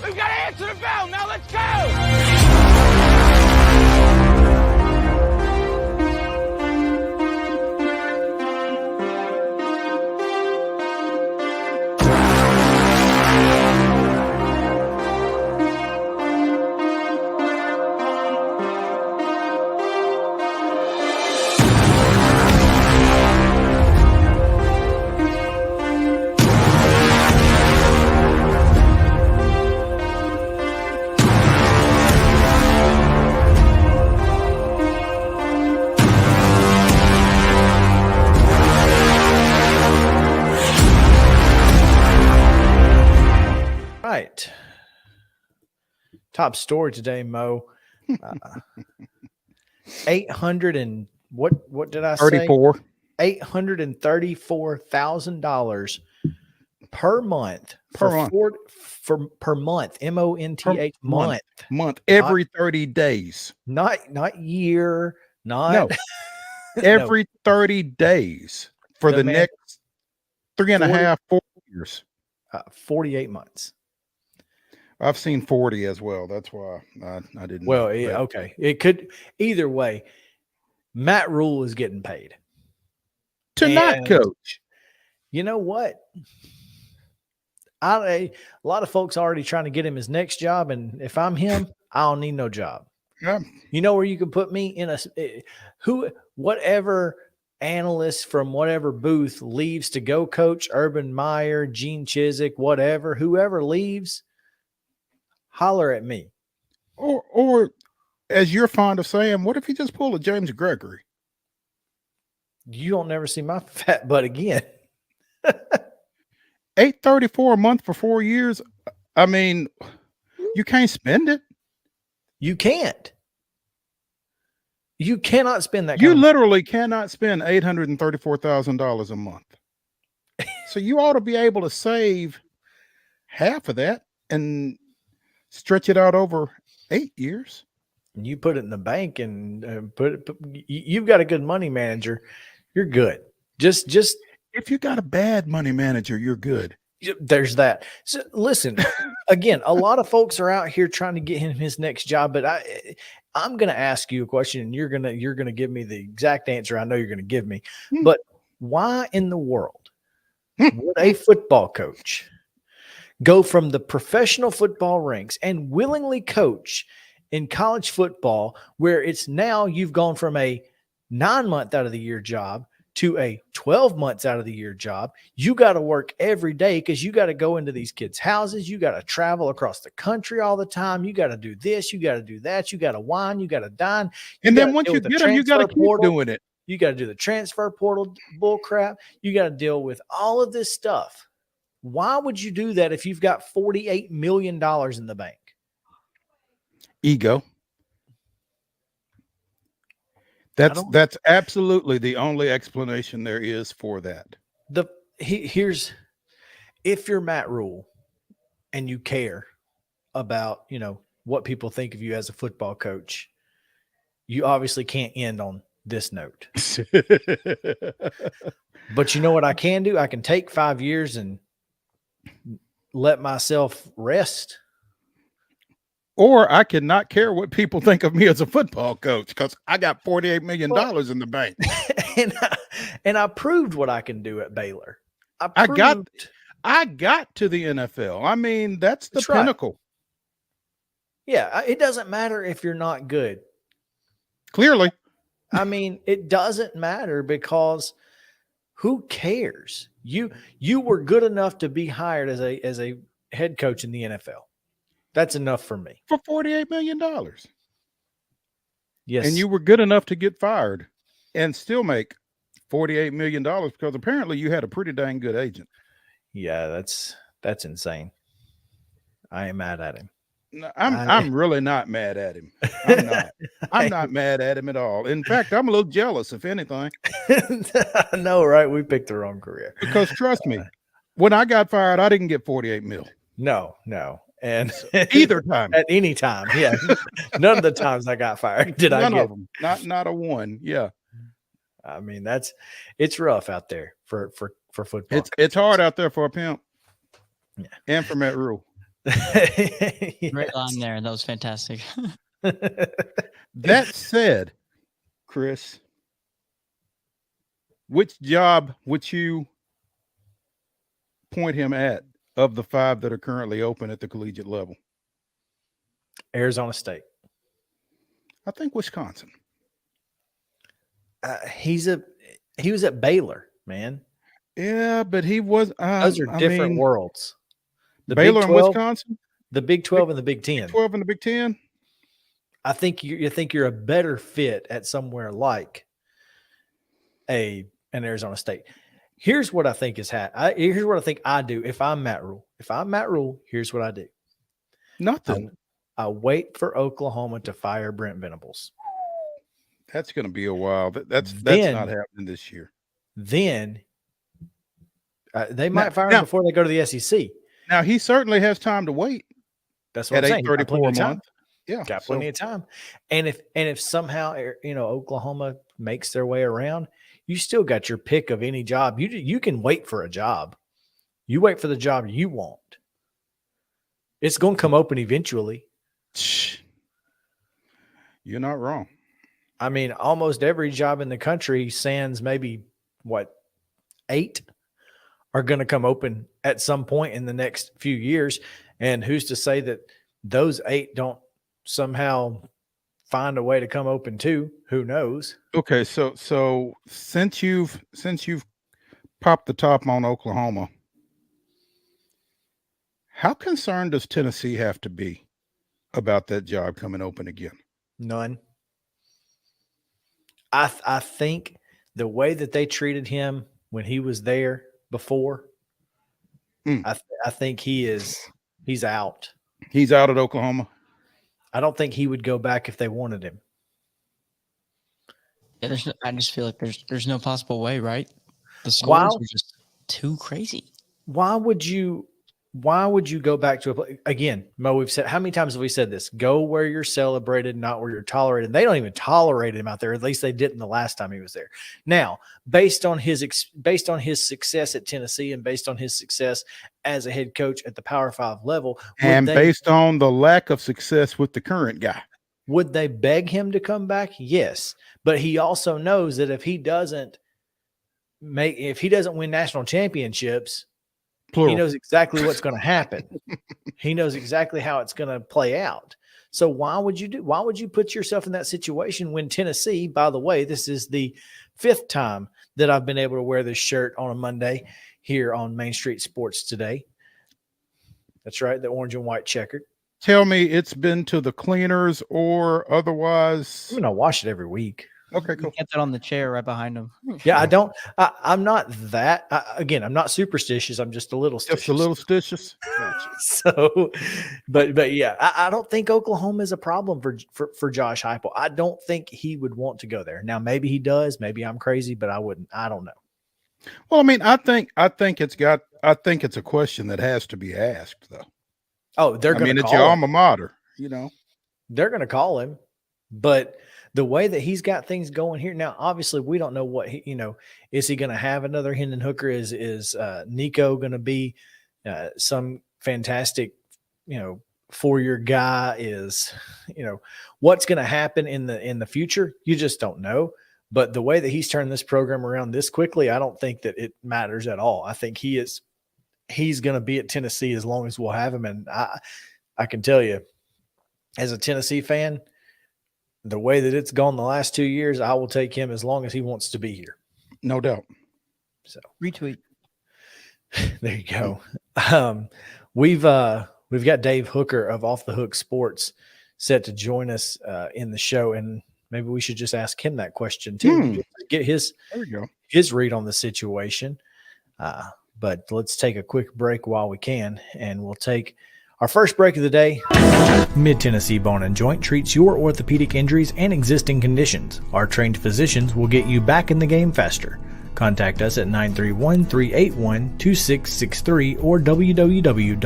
We've got to answer the bell. Now let's go. Right. Top story today, Mo. 800 and what did I say? 34. $834,000 per month Per month. per month. MONTH month. Every 30 days. Not year, not No. Every 30 days for the next 3.5, 4 years. 48 months. I've seen 40 as well. That's why I didn't. Well, okay. It could either way. Matt Rule is getting paid to not coach. You know what? A lot of folks already trying to get him his next job, and if I'm him, I don't need no job. Yeah. You know where you can put me in whatever analyst from whatever booth leaves to go coach, Urban Meyer, Gene Chizik, whatever, whoever leaves, holler at me. Or as you're fond of saying, what if you just pull a James Gregory? You don't never see my fat butt again. $834 a month for 4 years. I mean, you can't spend it. You can't. You cannot spend that. You literally cannot spend $834,000 a month. So you ought to be able to save half of that and stretch it out over 8 years. And you put it in the bank and you've got a good money manager. You're good. Just if you got a bad money manager, you're good. There's that. So listen, again, a lot of folks are out here trying to get him his next job, but I'm going to ask you a question, and you're going to give me the exact answer. I know you're going to give me, but why in the world would a football coach go from the professional football ranks and willingly coach in college football, where it's now you've gone from a 9-month out of the year job to a 12 months out of the year job? You got to work every day because you got to go into these kids' houses. You got to travel across the country all the time. You got to do this. You got to do that. You got to wine. You got to dine. And then once you get them, you got to keep doing it. You got to do the transfer portal bull crap. You got to deal with all of this stuff. Why would you do that if you've got $48 million in the bank? Ego. That's absolutely the only explanation there is for that. Here's, if you're Matt Rule and you care about, what people think of you as a football coach, you obviously can't end on this note. But you know what I can do? I can take 5 years and let myself rest. Or I cannot care what people think of me as a football coach because I got $48 million in the bank. And I proved what I can do at Baylor. I got to the NFL. I mean, that's the pinnacle. Right. Yeah, it doesn't matter if you're not good. Clearly. I mean, it doesn't matter because who cares? You were good enough to be hired as a head coach in the NFL. That's enough for me. For $48 million. Yes. And you were good enough to get fired and still make $48 million because apparently you had a pretty dang good agent. Yeah, that's insane. I am mad at him. No, I'm really not mad at him. I'm not. I'm not mad at him at all. In fact, I'm a little jealous, if anything. I know, right? We picked the wrong career. Because trust me, when I got fired, I didn't get $48 million. No. And either time. At any time. Yeah. None of the times I got fired did I get. None of them. Not a one. Yeah. I mean, it's rough out there for football. It's hard out there for a pimp. Yeah. And for Matt Rule. Great line there. That was fantastic. That said, Chris, which job would you point him at of the 5 that are currently open at the collegiate level? Arizona State. I think Wisconsin. He was at Baylor, man. Yeah, but he was. Those are different worlds. The Baylor Big and 12, Wisconsin, the Big 12 and the Big 10. Big 12 and the Big 10. I think you think you're a better fit at somewhere like an Arizona State. Here's what I think is here's what I think I do if I'm Matt Rule. If I'm Matt Rule, here's what I do. Nothing. I wait for Oklahoma to fire Brent Venables. That's going to be a while. That's not happening this year. Then they might fire him before they go to the SEC. Now he certainly has time to wait. That's what I'm saying. At 8:34 a month. Yeah, got plenty of time. And if somehow Oklahoma makes their way around, you still got your pick of any job. You can wait for a job. You wait for the job you want. It's going to come open eventually. You're not wrong. I mean, almost every job in the country, sans maybe 8, are going to come open at some point in the next few years. And who's to say that those 8 don't somehow find a way to come open too? Who knows? Okay, so since you've popped the top on Oklahoma, how concerned does Tennessee have to be about that job coming open again? None. I think the way that they treated him when he was there before, I think he's out. He's out at Oklahoma. I don't think he would go back if they wanted him. Yeah, I just feel like there's no possible way, right? The scores are just too crazy. Why would you go back to again, Mo, we've said, how many times have we said this? Go where you're celebrated, not where you're tolerated. They don't even tolerate him out there. At least they didn't the last time he was there. Now, based on his success at Tennessee and based on his success as a head coach at the Power 5 level, and based on the lack of success with the current guy, would they beg him to come back? Yes. But he also knows that if he doesn't win national championships, plural, he knows exactly what's going to happen. He knows exactly how it's going to play out. So why would you put yourself in that situation when Tennessee, by the way, this is the 5th time that I've been able to wear this shirt on a Monday here on Main Street Sports Today. That's right. The orange and white checkered. Tell me it's been to the cleaners or otherwise. I wash it every week. Okay, cool. Get that on the chair right behind him. Yeah, I'm not that. Again, I'm not superstitious. I'm just a little stitious. Just a little stitious. Gotcha. So, but yeah, I don't think Oklahoma is a problem for Josh Heupel. I don't think he would want to go there. Now, maybe he does. Maybe I'm crazy, but I wouldn't. I don't know. Well, I mean, I think it's a question that has to be asked, though. Oh, they're going to call it's your alma mater, They're going to call him, but the way that he's got things going here now, obviously we don't know what is he going to have another Hendon Hooker? Is Nico going to be some fantastic, 4-year guy? Is, what's going to happen in the future? You just don't know. But the way that he's turned this program around this quickly, I don't think that it matters at all. I think he's going to be at Tennessee as long as we'll have him. And I can tell you, as a Tennessee fan, the way that it's gone the last 2 years, I will take him as long as he wants to be here. No doubt. So retweet. There you go. We've got Dave Hooker of Off the Hook Sports set to join us in the show, and maybe we should just ask him that question too. Get his read on the situation. But let's take a quick break while we can, and we'll take our first break of the day. Mid-Tennessee Bone and Joint treats your orthopedic injuries and existing conditions. Our trained physicians will get you back in the game faster. Contact us at 931-381-2663 or www.mtbj.net.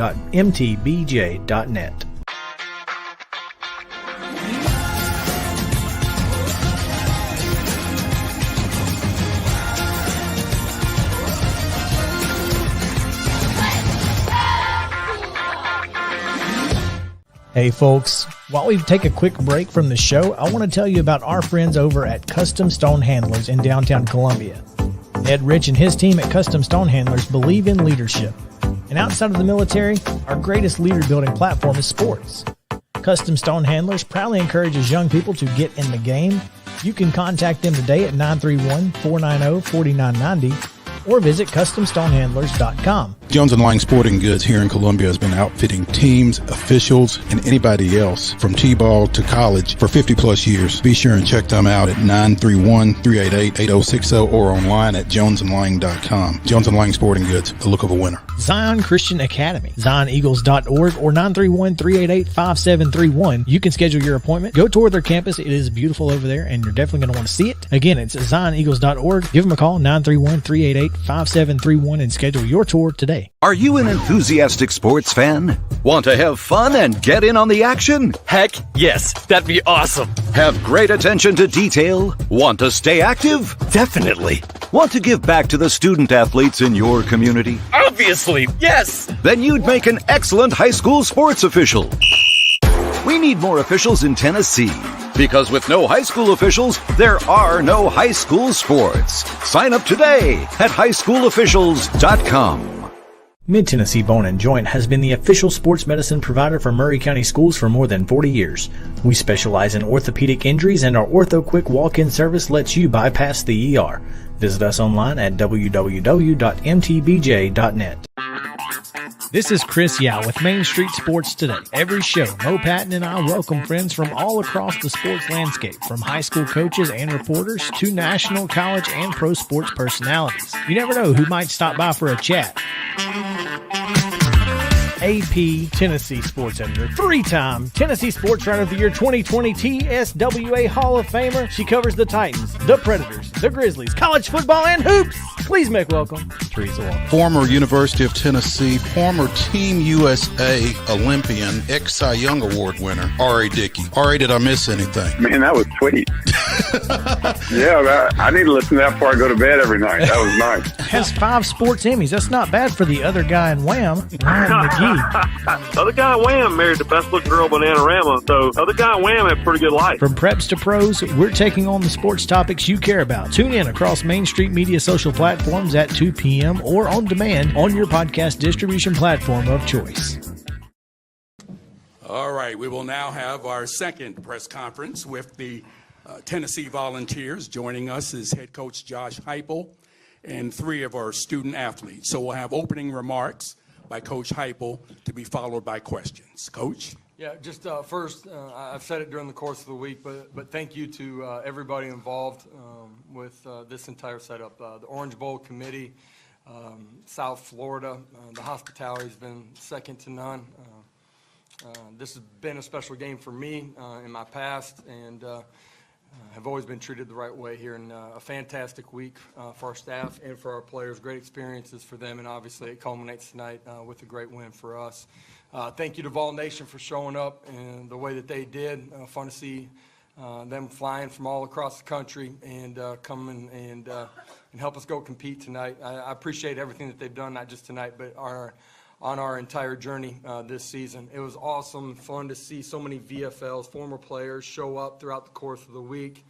Hey folks, while we take a quick break from the show, I want to tell you about our friends over at Custom Stone Handlers in downtown Columbia. Ed Rich and his team at Custom Stone Handlers believe in leadership. And outside of the military, our greatest leader building platform is sports. Custom Stone Handlers proudly encourages young people to get in the game. You can contact them today at 931-490-4990 or visit CustomStonehandlers.com. Jones & Lang Sporting Goods here in Columbia has been outfitting teams, officials, and anybody else from T-ball to college for 50-plus years. Be sure and check them out at 931-388-8060 or online at jonesandlang.com. Jones & Lang Sporting Goods, the look of a winner. Zion Christian Academy, ZionEagles.org or 931-388-5731. You can schedule your appointment. Go tour their campus. It is beautiful over there, and you're definitely going to want to see it. Again, it's ZionEagles.org. Give them a call, 931-388-5731, and schedule your tour today. Are you an enthusiastic sports fan? Want to have fun and get in on the action? Heck yes, that'd be awesome. Have great attention to detail? Want to stay active? Definitely. Want to give back to the student athletes in your community? Obviously, yes. Then you'd make an excellent high school sports official. We need more officials in Tennessee, because with no high school officials, there are no high school sports. Sign up today at highschoolofficials.com. Mid-Tennessee Bone & Joint has been the official sports medicine provider for Maury County Schools for more than 40 years. We specialize in orthopedic injuries, and our Ortho Quick walk-in service lets you bypass the ER. Visit us online at www.mtbj.net. This is Chris Yao with Main Street Sports Today. Every show, Mo Patton and I welcome friends from all across the sports landscape, from high school coaches and reporters to national, college, and pro sports personalities. You never know who might stop by for a chat. AP Tennessee Sports Editor, three-time Tennessee Sports Writer of the Year 2020 TSWA Hall of Famer. She covers the Titans, the Predators, the Grizzlies, college football, and hoops. Please make welcome Teresa Walker. Former University of Tennessee, former Team USA Olympian, ex-Cy Young Award winner, R.A. Dickey. R.A., did I miss anything? Man, that was sweet. Yeah, I need to listen to that before I go to bed every night. That was nice. Has 5 sports Emmys. That's not bad for the other guy in Wham, Ryan McGee. The other guy in Wham married the best looking girl, Bananarama, so the other guy in Wham had a pretty good life. From preps to pros, we're taking on the sports topics you care about. Tune in across Main Street Media social platforms at 2 p.m. or on demand on your podcast distribution platform of choice. All right, we will now have our second press conference with the Tennessee Volunteers. Joining us is head coach Josh Heupel and 3 of our student athletes. So we'll have opening remarks by Coach Heupel to be followed by questions. Coach? Yeah, just first, I've said it during the course of the week, but thank you to everybody involved with this entire setup. The Orange Bowl Committee, South Florida, the hospitality has been second to none. This has been a special game for me in my past, and have always been treated the right way here, and a fantastic week for our staff and for our players. Great experiences for them, and obviously it culminates tonight with a great win for us. Thank you to Vol Nation for showing up and the way that they did. Fun to see them flying from all across the country and coming and help us go compete tonight. I appreciate everything that they've done, not just tonight, but on our entire journey this season. It was awesome, fun to see so many VFLs, former players, show up throughout the course of the week.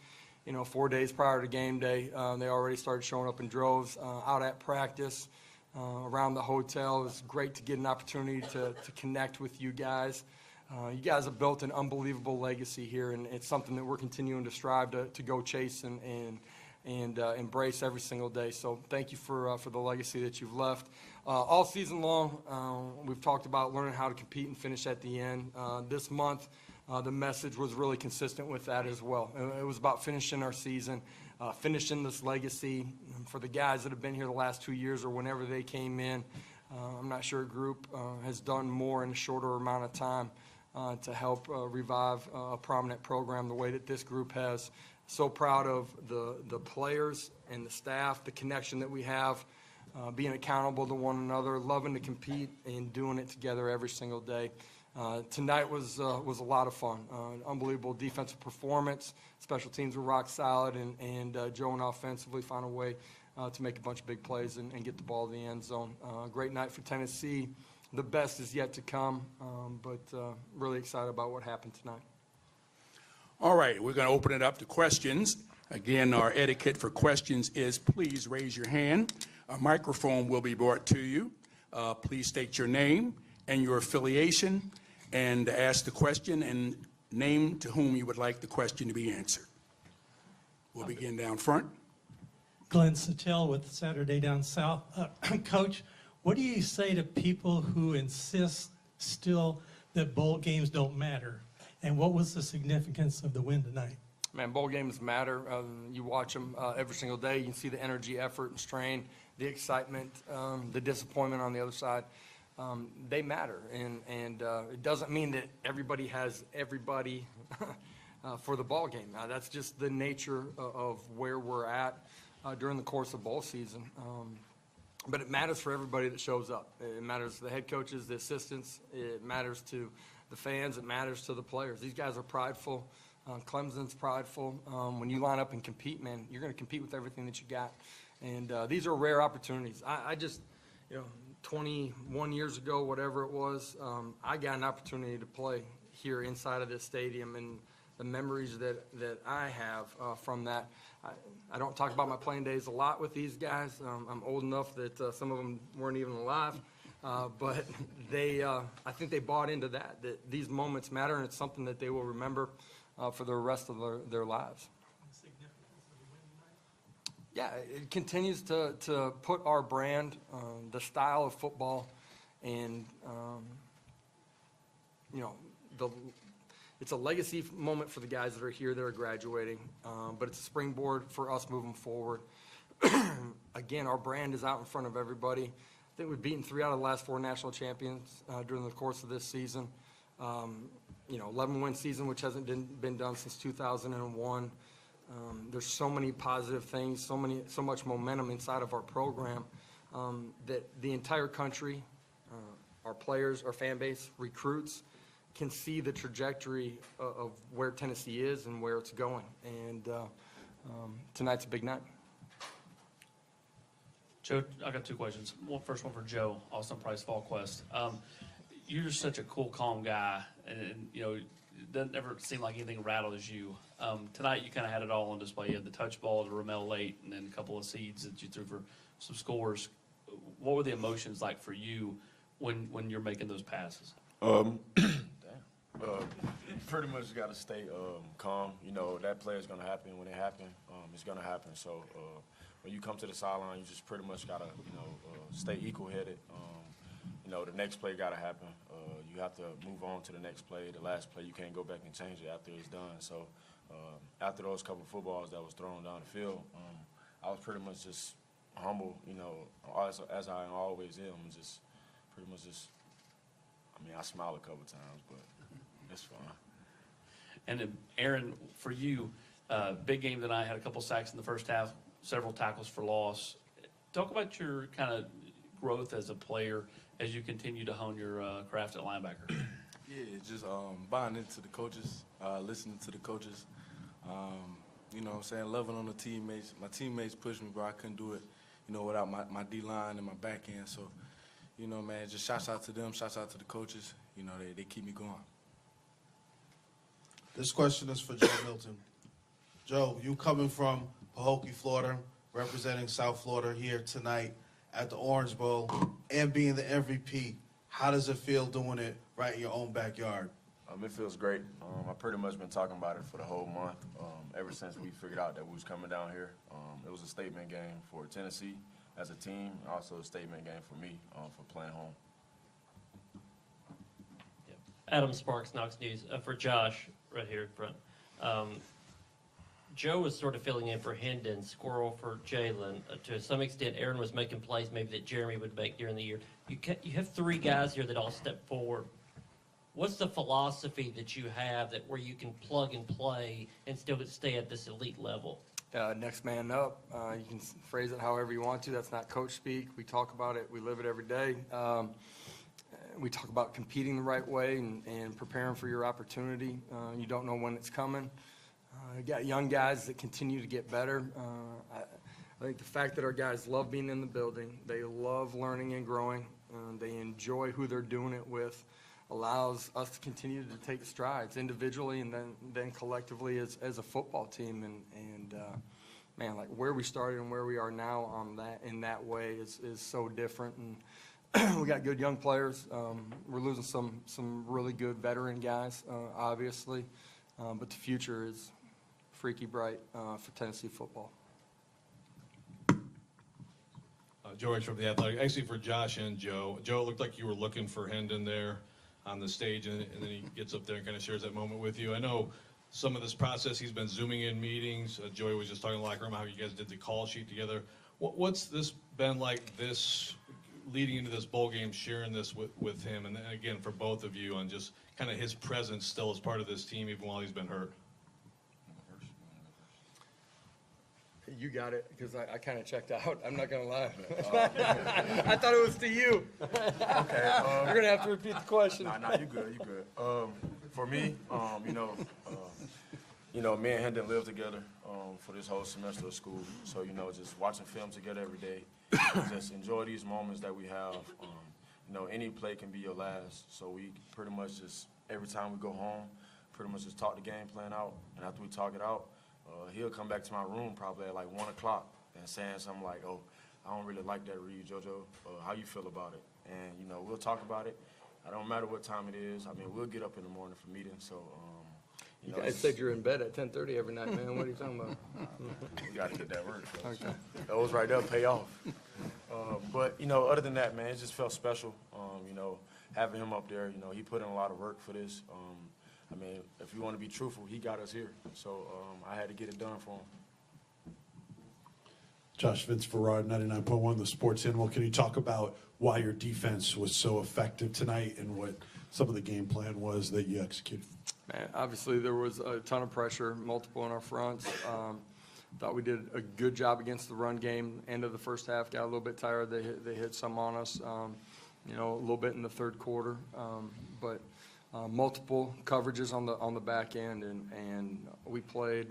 4 days prior to game day, they already started showing up in droves out at practice, around the hotel. It was great to get an opportunity to connect with you guys. You guys have built an unbelievable legacy here, and it's something that we're continuing to strive to go chase and embrace every single day. So thank you for the legacy that you've left. All season long, we've talked about learning how to compete and finish at the end. This month, the message was really consistent with that as well. It was about finishing our season, finishing this legacy for the guys that have been here the last 2 years or whenever they came in. I'm not sure a group has done more in a shorter amount of time to help revive a prominent program the way that this group has. So proud of the players and the staff, the connection that we have, being accountable to one another, loving to compete, and doing it together every single day. Tonight was a lot of fun. Unbelievable defensive performance. Special teams were rock solid, and Joe and offensively found a way to make a bunch of big plays and get the ball to the end zone. Great night for Tennessee. the best is yet to come, but really excited about what happened tonight. All right, we're going to open it up to questions. Again, our etiquette for questions is please raise your hand. A microphone will be brought to you. Please state your name and your affiliation and ask the question and name to whom you would like the question to be answered. We'll begin down front. Glenn Sattel with Saturday Down South. Coach, what do you say to people who insist still that bowl games don't matter? And what was the significance of the win tonight? Man, bowl games matter. You watch them every single day. You can see the energy, effort, and strain, the excitement, the disappointment on the other side. They matter, and it doesn't mean that everybody has everybody for the ball game. That's just the nature of where we're at during the course of bowl season. But it matters for everybody that shows up. It matters to the head coaches, the assistants. It matters to the fans. It matters to the players. These guys are prideful. Clemson's prideful. When you line up and compete, man, you're going to compete with everything that you got. And these are rare opportunities. I just, 21 years ago, whatever it was, I got an opportunity to play here inside of this stadium, and the memories that I have from that. I don't talk about my playing days a lot with these guys. I'm old enough that some of them weren't even alive. But I think they bought into that these moments matter, and it's something that they will remember for the rest of their lives. Yeah, it continues to put our brand, the style of football, and it's a legacy moment for the guys that are here that are graduating, but it's a springboard for us moving forward. Again, our brand is out in front of everybody. I think we've beaten 3 out of the last 4 national champions during the course of this season. 11-win season, which hasn't been done since 2001. There's so many positive things, so much momentum inside of our program that the entire country, our players, our fan base, recruits, can see the trajectory of where Tennessee is and where it's going. And tonight's a big night. Joe, I got 2 questions. First one for Joe, Austin Price, Fall Quest. You're just such a cool, calm guy, and it doesn't ever seem like anything rattles you. Tonight, you kind of had it all on display. You had the touch ball to Ramel late, and then a couple of seeds that you threw for some scores. What were the emotions like for you when you're making those passes? Pretty much got to stay calm. That play is going to happen. When it happens, it's going to happen. So when you come to the sideline, you just pretty much got to, stay equal-headed. The next play got to happen. You have to move on to the next play. The last play, you can't go back and change it after it's done. So after those couple footballs that was thrown down the field, I was pretty much just humble, as I always am. Just pretty much just, I smile a couple times, but it's fun. And then, Aaron, for you, big game tonight, had a couple sacks in the first half, several tackles for loss. Talk about your kind of growth as a player as you continue to hone your craft at linebacker. Yeah, just buying into the coaches, listening to the coaches, loving on the teammates. My teammates pushed me, but I couldn't do it, without my D-line and my back end. So, man, just shouts out to them, shouts out to the coaches. They keep me going. This question is for Joe Milton. Joe, you coming from Pahokee, Florida, representing South Florida here tonight at the Orange Bowl and being the MVP, how does it feel doing it right in your own backyard? It feels great. I've pretty much been talking about it for the whole month, ever since we figured out that we was coming down here. It was a statement game for Tennessee as a team, also a statement game for me for playing home. Adam Sparks, Knox News. For Josh, right here in front. Joe was sort of filling in for Hendon, Squirrel for Jalen. To some extent, Aaron was making plays maybe that Jeremy would make during the year. You have 3 guys here that all step forward. What's the philosophy that you have that where you can plug and play and still stay at this elite level? Next man up. You can phrase it however you want to. That's not coach speak. We talk about it. We live it every day. We talk about competing the right way and preparing for your opportunity. You don't know when it's coming. You got young guys that continue to get better. I think the fact that our guys love being in the building, they love learning and growing. They enjoy who they're doing it with. Allows us to continue to take strides individually and then collectively as a football team. And man, like where we started and where we are now on that in that way is so different. And we got good young players. We're losing some really good veteran guys, obviously, but the future is freaky bright for Tennessee football. George from The Athletic. Actually, for Josh and Joe. Joe, it looked like you were looking for Hendon there on the stage, and then he gets up there and kind of shares that moment with you. I know some of this process, he's been Zooming in meetings. Joey was just talking in the locker room how you guys did the call sheet together. What's this been like, this leading into this bowl game, sharing this with him, and then again, for both of you, on just kind of his presence still as part of this team, even while he's been hurt? You got it, because I kind of checked out. I'm not going to lie. I thought it was to you. Okay. You're going to have to repeat the question. Nah, you good, you good. For me, me and Hendon live together for this whole semester of school. So, just watching film together every day, just enjoy these moments that we have. Any play can be your last. So we pretty much just, every time we go home, pretty much just talk the game plan out. And after we talk it out, he'll come back to my room probably at like 1 o'clock and saying something like, "Oh, I don't really like that read, JoJo. How you feel about it?" And, we'll talk about it. I don't matter what time it is. I mean, we'll get up in the morning for meetings. So, you guys said you're in bed at 10:30 every night, man. What are you talking about? We got to get that work. Okay. Those right there pay off. But, other than that, man, it just felt special, having him up there. He put in a lot of work for this. I mean, if you want to be truthful, he got us here. So I had to get it done for him. Josh, Vince Farrar, 99.1 The Sports Animal. Can you talk about why your defense was so effective tonight and what some of the game plan was that you executed? Man, obviously there was a ton of pressure, multiple in our fronts. Thought we did a good job against the run game. End of the first half, got a little bit tired. They hit some on us, a little bit in the third quarter. But multiple coverages on the back end, and we played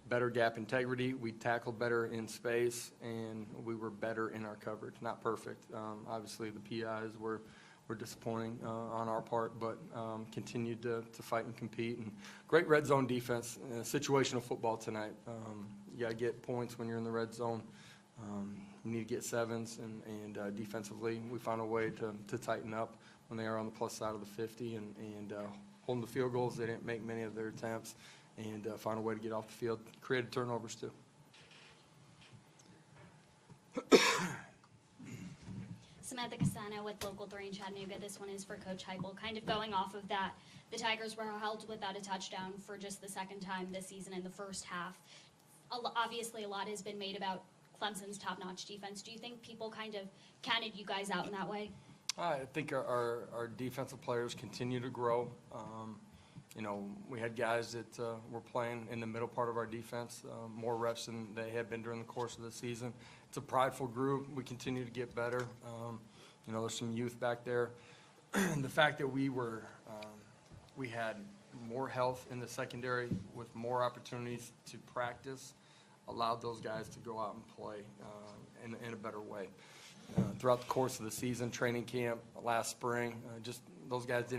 better gap integrity. We tackled better in space, and we were better in our coverage. Not perfect. Obviously, the PIs were disappointing on our part, but continued to fight and compete. And great red zone defense. Situational football tonight. You got to get points when you're in the red zone. You need to get sevens, and defensively, we found a way to tighten up when they are on the plus side of the 50 and holding the field goals. They didn't make many of their attempts, and found a way to get off the field. Created turnovers too. Samantha Castano with Local 3 in Chattanooga. This one is for Coach Heupel. Kind of going off of that, the Tigers were held without a touchdown for just the second time this season in the first half. Obviously, a lot has been made about Clemson's top-notch defense. Do you think people kind of counted you guys out in that way? I think our defensive players continue to grow. We had guys that were playing in the middle part of our defense, more reps than they had been during the course of the season. It's a prideful group. We continue to get better. There's some youth back there. The fact that we had more health in the secondary with more opportunities to practice allowed those guys to go out and play in a better way. Throughout the course of the season, training camp last spring, just those guys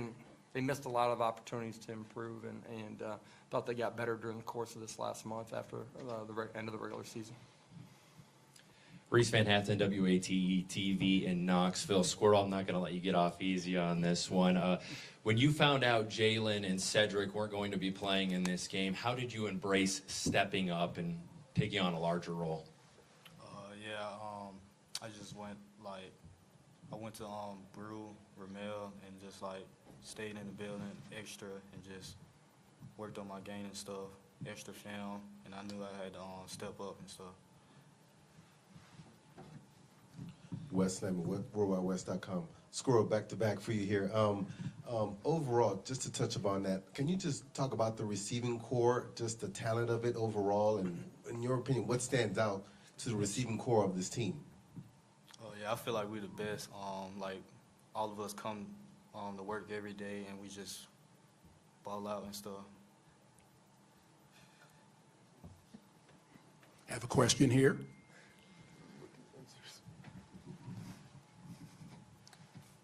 they missed a lot of opportunities to improve, and thought they got better during the course of this last month after the end of the regular season. Reese Van Hatten, WATE TV in Knoxville. Squirrel, I'm not going to let you get off easy on this one. When you found out Jalen and Cedric weren't going to be playing in this game, how did you embrace stepping up and taking on a larger role? I just went to Brew, Ramel, and just stayed in the building extra and just worked on my game and stuff, extra film, and I knew I had to step up and stuff. Wes Lemon, WorldWideWest.com. Squirrel back-to-back for you here. Overall, just to touch upon that, can you just talk about the receiving core, just the talent of it overall, and in your opinion, what stands out to the receiving core of this team? I feel like we're the best. All of us come to work every day, and we just ball out and stuff. I have a question here.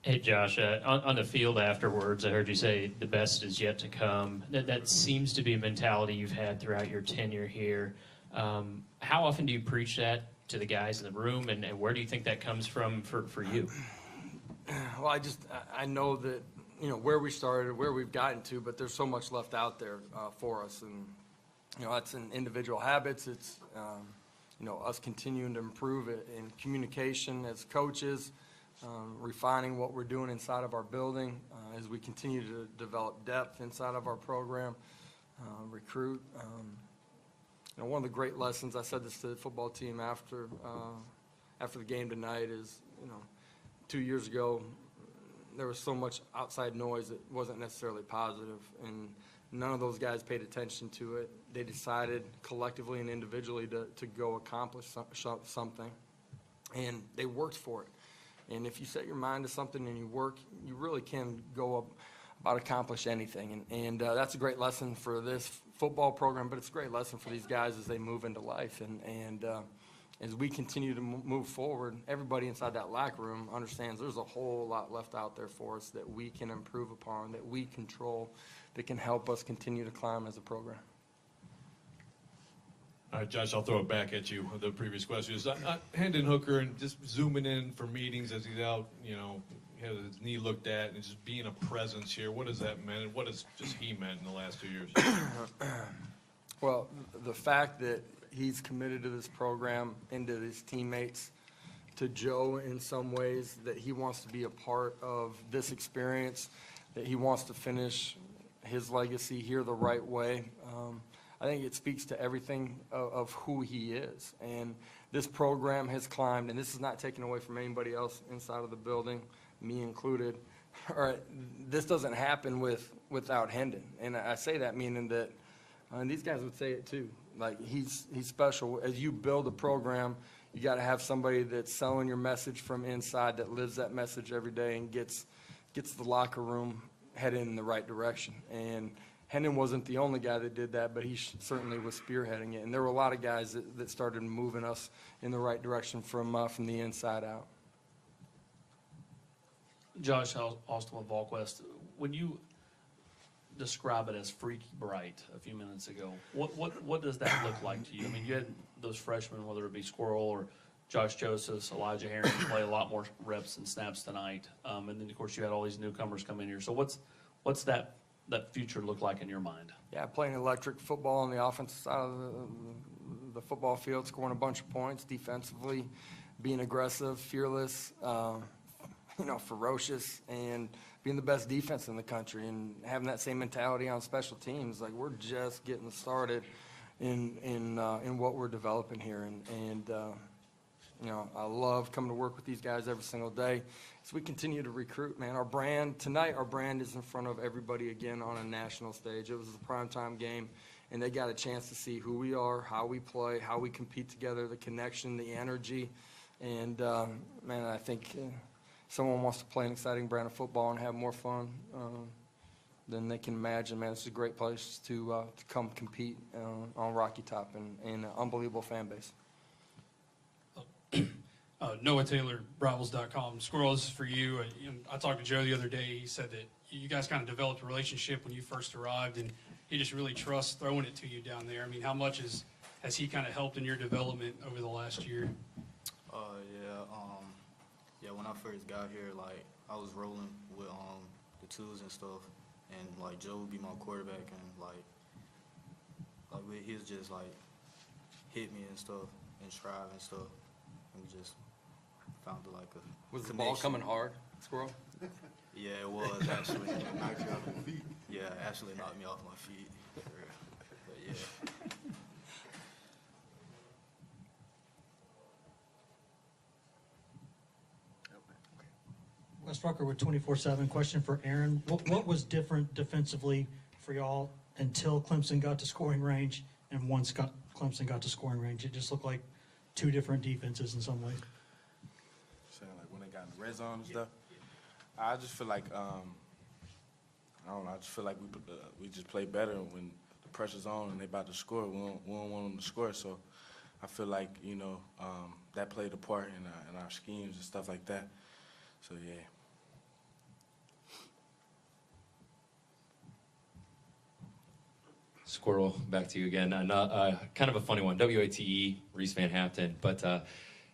Hey, Josh, on the field afterwards, I heard you say the best is yet to come. That seems to be a mentality you've had throughout your tenure here. How often do you preach that to the guys in the room, and where do you think that comes from for you? Well, I know that, where we started, where we've gotten to, but there's so much left out there for us. And, that's in individual habits. It's, us continuing to improve it in communication as coaches, refining what we're doing inside of our building as we continue to develop depth inside of our program, recruit. One of the great lessons, I said this to the football team after the game tonight, is, 2 years ago, there was so much outside noise that wasn't necessarily positive, and none of those guys paid attention to it. They decided collectively and individually to go accomplish something, and they worked for it. And if you set your mind to something and you work, you really can go about accomplish anything. And that's a great lesson for this football program, but it's a great lesson for these guys as they move into life. And as we continue to move forward, everybody inside that locker room understands there's a whole lot left out there for us that we can improve upon, that we control, that can help us continue to climb as a program. All right, Josh, I'll throw it back at you. The previous question is Hendon Hooker, and just zooming in for meetings as he's out, he has his knee looked at, and just being a presence here. What does that mean? What has just he meant in the last 2 years? Well, the fact that he's committed to this program and to his teammates, to Joe in some ways, that he wants to be a part of this experience, that he wants to finish his legacy here the right way. I think it speaks to everything of who he is. And this program has climbed, and this is not taken away from anybody else inside of the building, me included. All right, this doesn't happen without Hendon. And I say that meaning that, and these guys would say it too, like he's special. As you build a program, you got to have somebody that's selling your message from inside, that lives that message every day and gets the locker room headed in the right direction. And Hendon wasn't the only guy that did that, but he certainly was spearheading it. And there were a lot of guys that started moving us in the right direction from the inside out. Josh Austin with VolQuest, when you describe it as freaky bright a few minutes ago, what does that look like to you? I mean, you had those freshmen, whether it be Squirrel or Josh Josephs, Elijah Herring, play a lot more reps and snaps tonight. And then, of course, you had all these newcomers come in here. So what's that future look like in your mind? Yeah, playing electric football on the offensive side of the football field, scoring a bunch of points defensively, being aggressive, fearless, ferocious, and being the best defense in the country, and having that same mentality on special teams. Like, we're just getting started in what we're developing here, and I love coming to work with these guys every single day. As we continue to recruit, man, our brand is in front of everybody again on a national stage. It was a primetime game, and they got a chance to see who we are, how we play, how we compete together, the connection, the energy. And, man, I think someone wants to play an exciting brand of football and have more fun than they can imagine. Man, it's a great place to come compete on Rocky Top, and an unbelievable fan base. Noah Taylor, Bravos.com. Squirrels, for you. I talked to Joe the other day. He said that you guys kind of developed a relationship when you first arrived, and he just really trusts throwing it to you down there. I mean, how much has he kind of helped in your development over the last year? When I first got here, like, I was rolling with the twos and stuff, and like Joe would be my quarterback, and he was just like hit me and stuff and strive and stuff, and we just found it like a Was the ball coming hard, Squirrel? Yeah, it was actually. Yeah, actually knocked me off my feet. But yeah. Wes Rucker with 24/7. Question for Aaron. What was different defensively for y'all until Clemson got to scoring range, and once Clemson got to scoring range? It just looked like two different defenses in some ways. Saying like when they got in the red zone and stuff. I just feel like I don't know. I just feel like we just play better when the pressure's on and they about to score. We don't want them to score. So I feel like that played a part in our schemes and stuff like that. So yeah. Squirrel, back to you again. Kind of a funny one. WATE, Reese Van Haften. But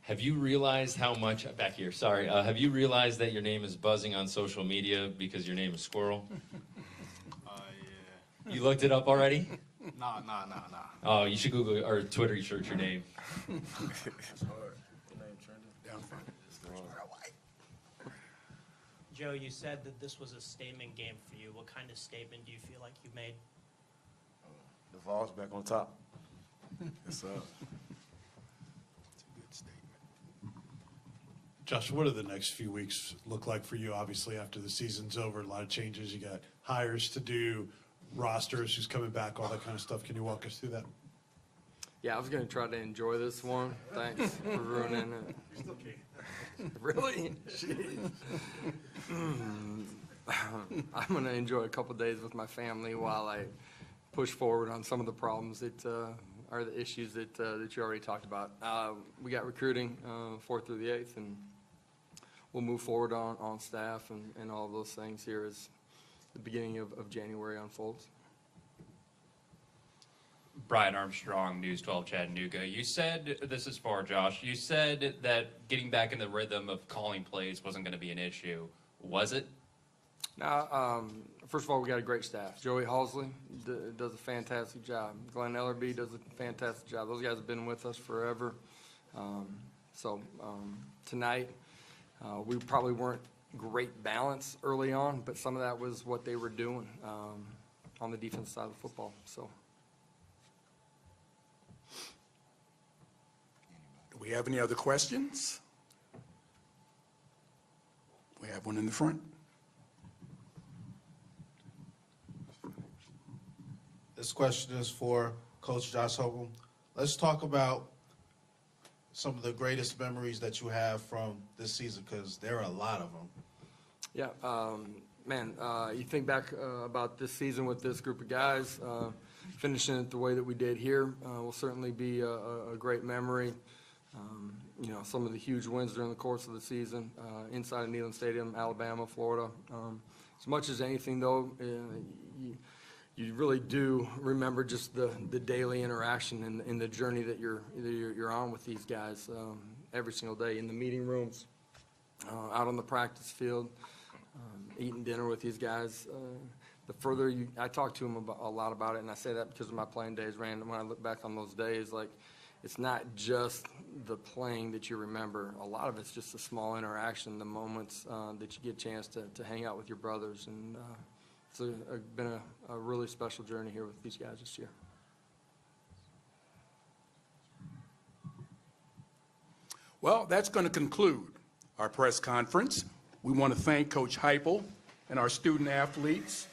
have you realized how much, back here, sorry. Have you realized that your name is buzzing on social media because your name is Squirrel? Yeah. You looked it up already? Nah. Oh, you should Google or Twitter search your name. It's hard. Your name trending. Down front. Joe, you said that this was a statement game for you. What kind of statement do you feel like you made? The Vols back on top. Yes, sir. Josh, what do the next few weeks look like for you? Obviously, after the season's over, a lot of changes. You got hires to do, rosters, who's coming back, all that kind of stuff. Can you walk us through that? Yeah, I was going to try to enjoy this one. Thanks for ruining it. You still can't. Really? Jeez. I'm going to enjoy a couple days with my family while I push forward on some of the problems that are the issues that you already talked about. We got recruiting 4th through the 8th, and we'll move forward on staff and all of those things here as the beginning of January unfolds. Brian Armstrong, News 12 Chattanooga. You said, this is for Josh, you said that getting back in the rhythm of calling plays wasn't going to be an issue. Was it? Now, first of all, we got a great staff. Joey Halsley does a fantastic job. Glenn Ellerby does a fantastic job. Those guys have been with us forever. Tonight, we probably weren't great balance early on, but some of that was what they were doing on the defense side of football. So. Do we have any other questions? We have one in the front. This question is for Coach Josh Heupel. Let's talk about some of the greatest memories that you have from this season, because there are a lot of them. Yeah, you think back about this season with this group of guys, finishing it the way that we did here will certainly be a great memory. Some of the huge wins during the course of the season, inside of Neyland Stadium, Alabama, Florida. As much as anything, though, you really do remember just the daily interaction and the journey that you're on with these guys every single day in the meeting rooms, out on the practice field, eating dinner with these guys. The further I talk to them a lot about it, and I say that because of my playing days, Rand. When I look back on those days, it's not just the playing that you remember. A lot of it's just the small interaction, the moments that you get a chance to hang out with your brothers. And it's been a really special journey here with these guys this year. Well, that's going to conclude our press conference. We want to thank Coach Heupel and our student athletes,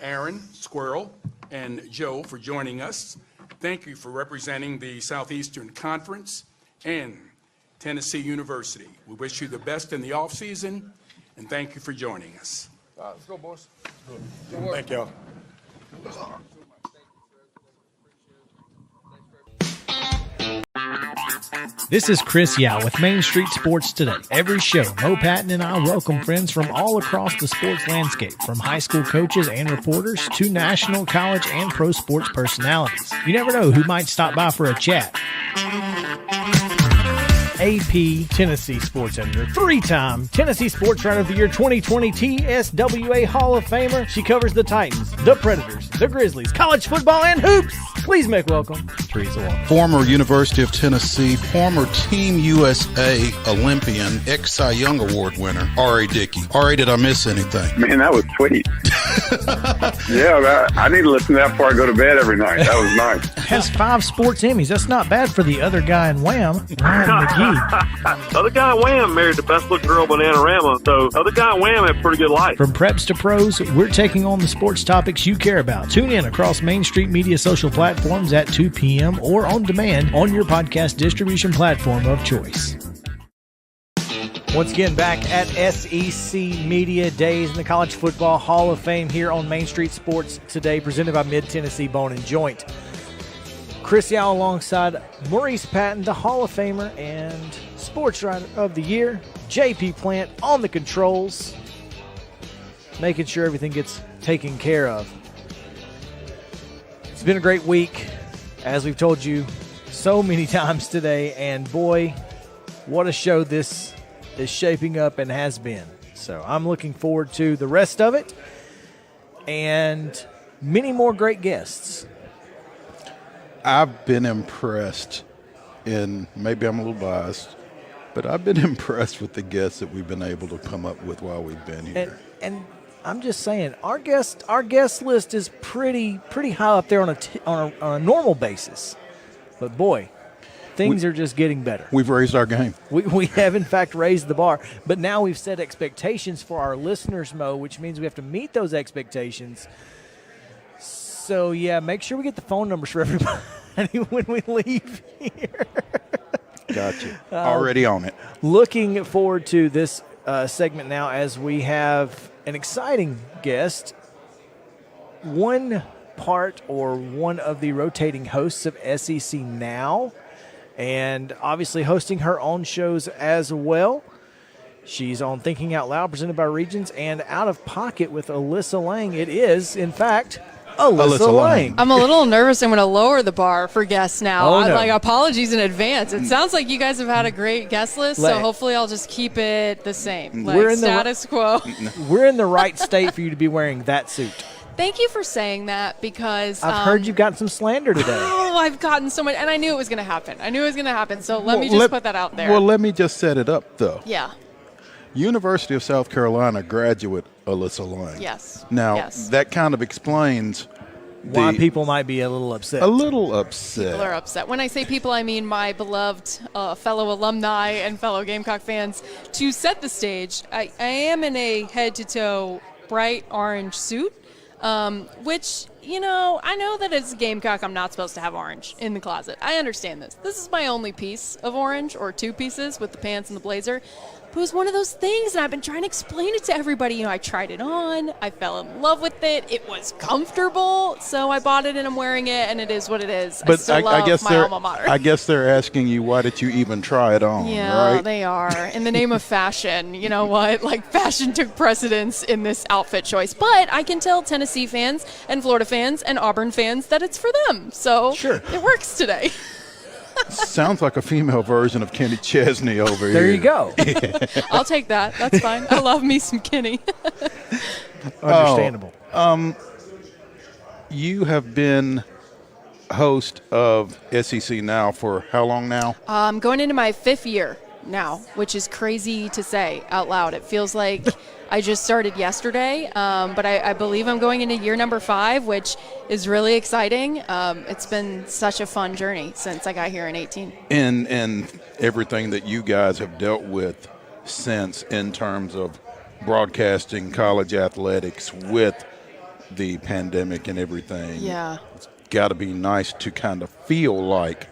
Aaron, Squirrel, and Joe for joining us. Thank you for representing the Southeastern Conference and Tennessee University. We wish you the best in the offseason, and thank you for joining us. Let's go, boys. Thank you. This is Chris Yao with Main Street Sports Today. Every show, Mo Patton and I welcome friends from all across the sports landscape, from high school coaches and reporters to national, college, and pro sports personalities. You never know who might stop by for a chat. AP Tennessee Sports Editor, three-time Tennessee Sports Writer of the Year 2020 TSWA Hall of Famer. She covers the Titans, the Predators, the Grizzlies, college football, and hoops. Please make welcome Teresa Walker. Former University of Tennessee, former Team USA Olympian, ex-Cy Young Award winner, R.A. Dickey. R.A., did I miss anything? Man, that was sweet. Yeah, I need to listen to that before I go to bed every night. That was nice. Has 5 sports Emmys. That's not bad for the other guy in Wham, Ryan McGee. Other guy in Wham married the best looking girl, Bananarama. So other guy in Wham had a pretty good life. From preps to pros, we're taking on the sports topics you care about. Tune in across Main Street Media social platforms at 2 p.m. or on demand on your podcast distribution platform of choice. Once again, back at SEC Media Days in the College Football Hall of Fame here on Main Street Sports Today, presented by Mid-Tennessee Bone and Joint. Chris Yao alongside Maurice Patton, the Hall of Famer and Sports Writer of the Year. JP Plant on the controls, making sure everything gets taken care of. It's been a great week, as we've told you so many times today, and boy, what a show this is shaping up and has been. So I'm looking forward to the rest of it and many more great guests. I've been impressed, and maybe I'm a little biased, but I've been impressed with the guests that we've been able to come up with while we've been here. And I'm just saying, our guest list is pretty high up there on a normal basis. But boy, things are just getting better. We've raised our game. We have, in fact, raised the bar. But now we've set expectations for our listeners, Mo, which means we have to meet those expectations. So, yeah, make sure we get the phone numbers for everybody when we leave here. Gotcha. Already on it. Looking forward to this segment now as we have an exciting guest. One of the rotating hosts of SEC Now, and obviously hosting her own shows as well. She's on Thinking Out Loud, presented by Regions, and Out of Pocket with Alyssa Lang. It is, in fact, Alyssa Lang. I'm a little nervous. I'm going to lower the bar for guests now. Oh, no. Apologies in advance. It sounds like you guys have had a great guest list, so hopefully I'll just keep it the same. Status quo. We're in the right state for you to be wearing that suit. Thank you for saying that, because I've heard you've gotten some slander today. Oh, I've gotten so much, and I knew it was going to happen. So let me just put that out there. Well, let me just set it up, though. Yeah. University of South Carolina graduate Alyssa Lang. Yes. Now, that kind of explains why people might be a little upset. A little upset. People are upset. When I say people, I mean my beloved fellow alumni and fellow Gamecock fans. To set the stage, I am in a head-to-toe bright orange suit, which, I know that as a Gamecock, I'm not supposed to have orange in the closet. I understand this. This is my only piece of orange, or two pieces with the pants and the blazer. But it was one of those things, and I've been trying to explain it to everybody. I tried it on. I fell in love with it. It was comfortable, so I bought it, and I'm wearing it, and it is what it is. But I still love my alma mater. I guess they're asking you, why did you even try it on, Yeah, right? they are. In the name of fashion, you know what? Fashion took precedence in this outfit choice. But I can tell Tennessee fans and Florida fans and Auburn fans that it's for them. So it works today. Sounds like a female version of Kenny Chesney over here. There you go. I'll take that. That's fine. I love me some Kenny. Understandable. You have been host of SEC Now for how long now? I'm going into my 5th year now, which is crazy to say out loud. It feels like I just started yesterday, but I believe I'm going into year number 5, which is really exciting. It's been such a fun journey since I got here in 18. And everything that you guys have dealt with since in terms of broadcasting college athletics with the pandemic and everything. Yeah. It's got to be nice to kind of feel like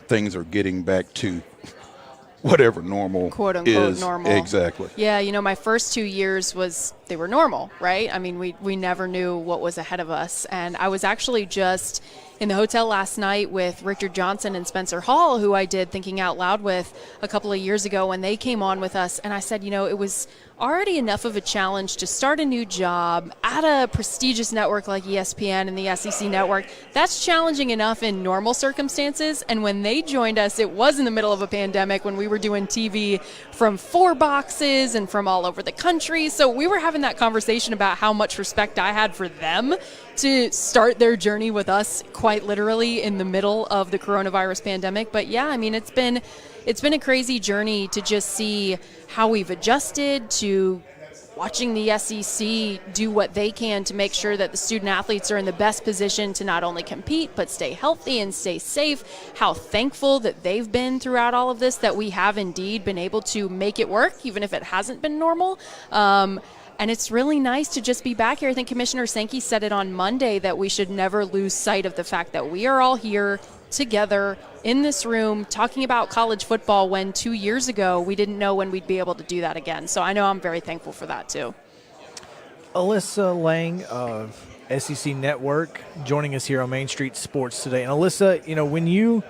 things are getting back to whatever normal quote unquote is. Normal. Exactly. Yeah, my first 2 years they were normal, right? I mean, we never knew what was ahead of us. And I was actually just in the hotel last night with Richard Johnson and Spencer Hall, who I did Thinking Out Loud with a couple of years ago when they came on with us. And I said, it was already enough of a challenge to start a new job at a prestigious network like ESPN and the SEC network. That's challenging enough in normal circumstances. And when they joined us, it was in the middle of a pandemic when we were doing TV from 4 boxes and from all over the country. So we were having that conversation about how much respect I had for them to start their journey with us quite literally in the middle of the coronavirus pandemic. But yeah, I mean, it's been a crazy journey to just see how we've adjusted to watching the SEC do what they can to make sure that the student athletes are in the best position to not only compete, but stay healthy and stay safe. How thankful that they've been throughout all of this, that we have indeed been able to make it work, even if it hasn't been normal. And it's really nice to just be back here. I think Commissioner Sankey said it on Monday that we should never lose sight of the fact that we are all here together in this room talking about college football when 2 years ago we didn't know when we'd be able to do that again. So I know I'm very thankful for that too. Alyssa Lang of SEC Network joining us here on Main Street Sports today. And Alyssa, when you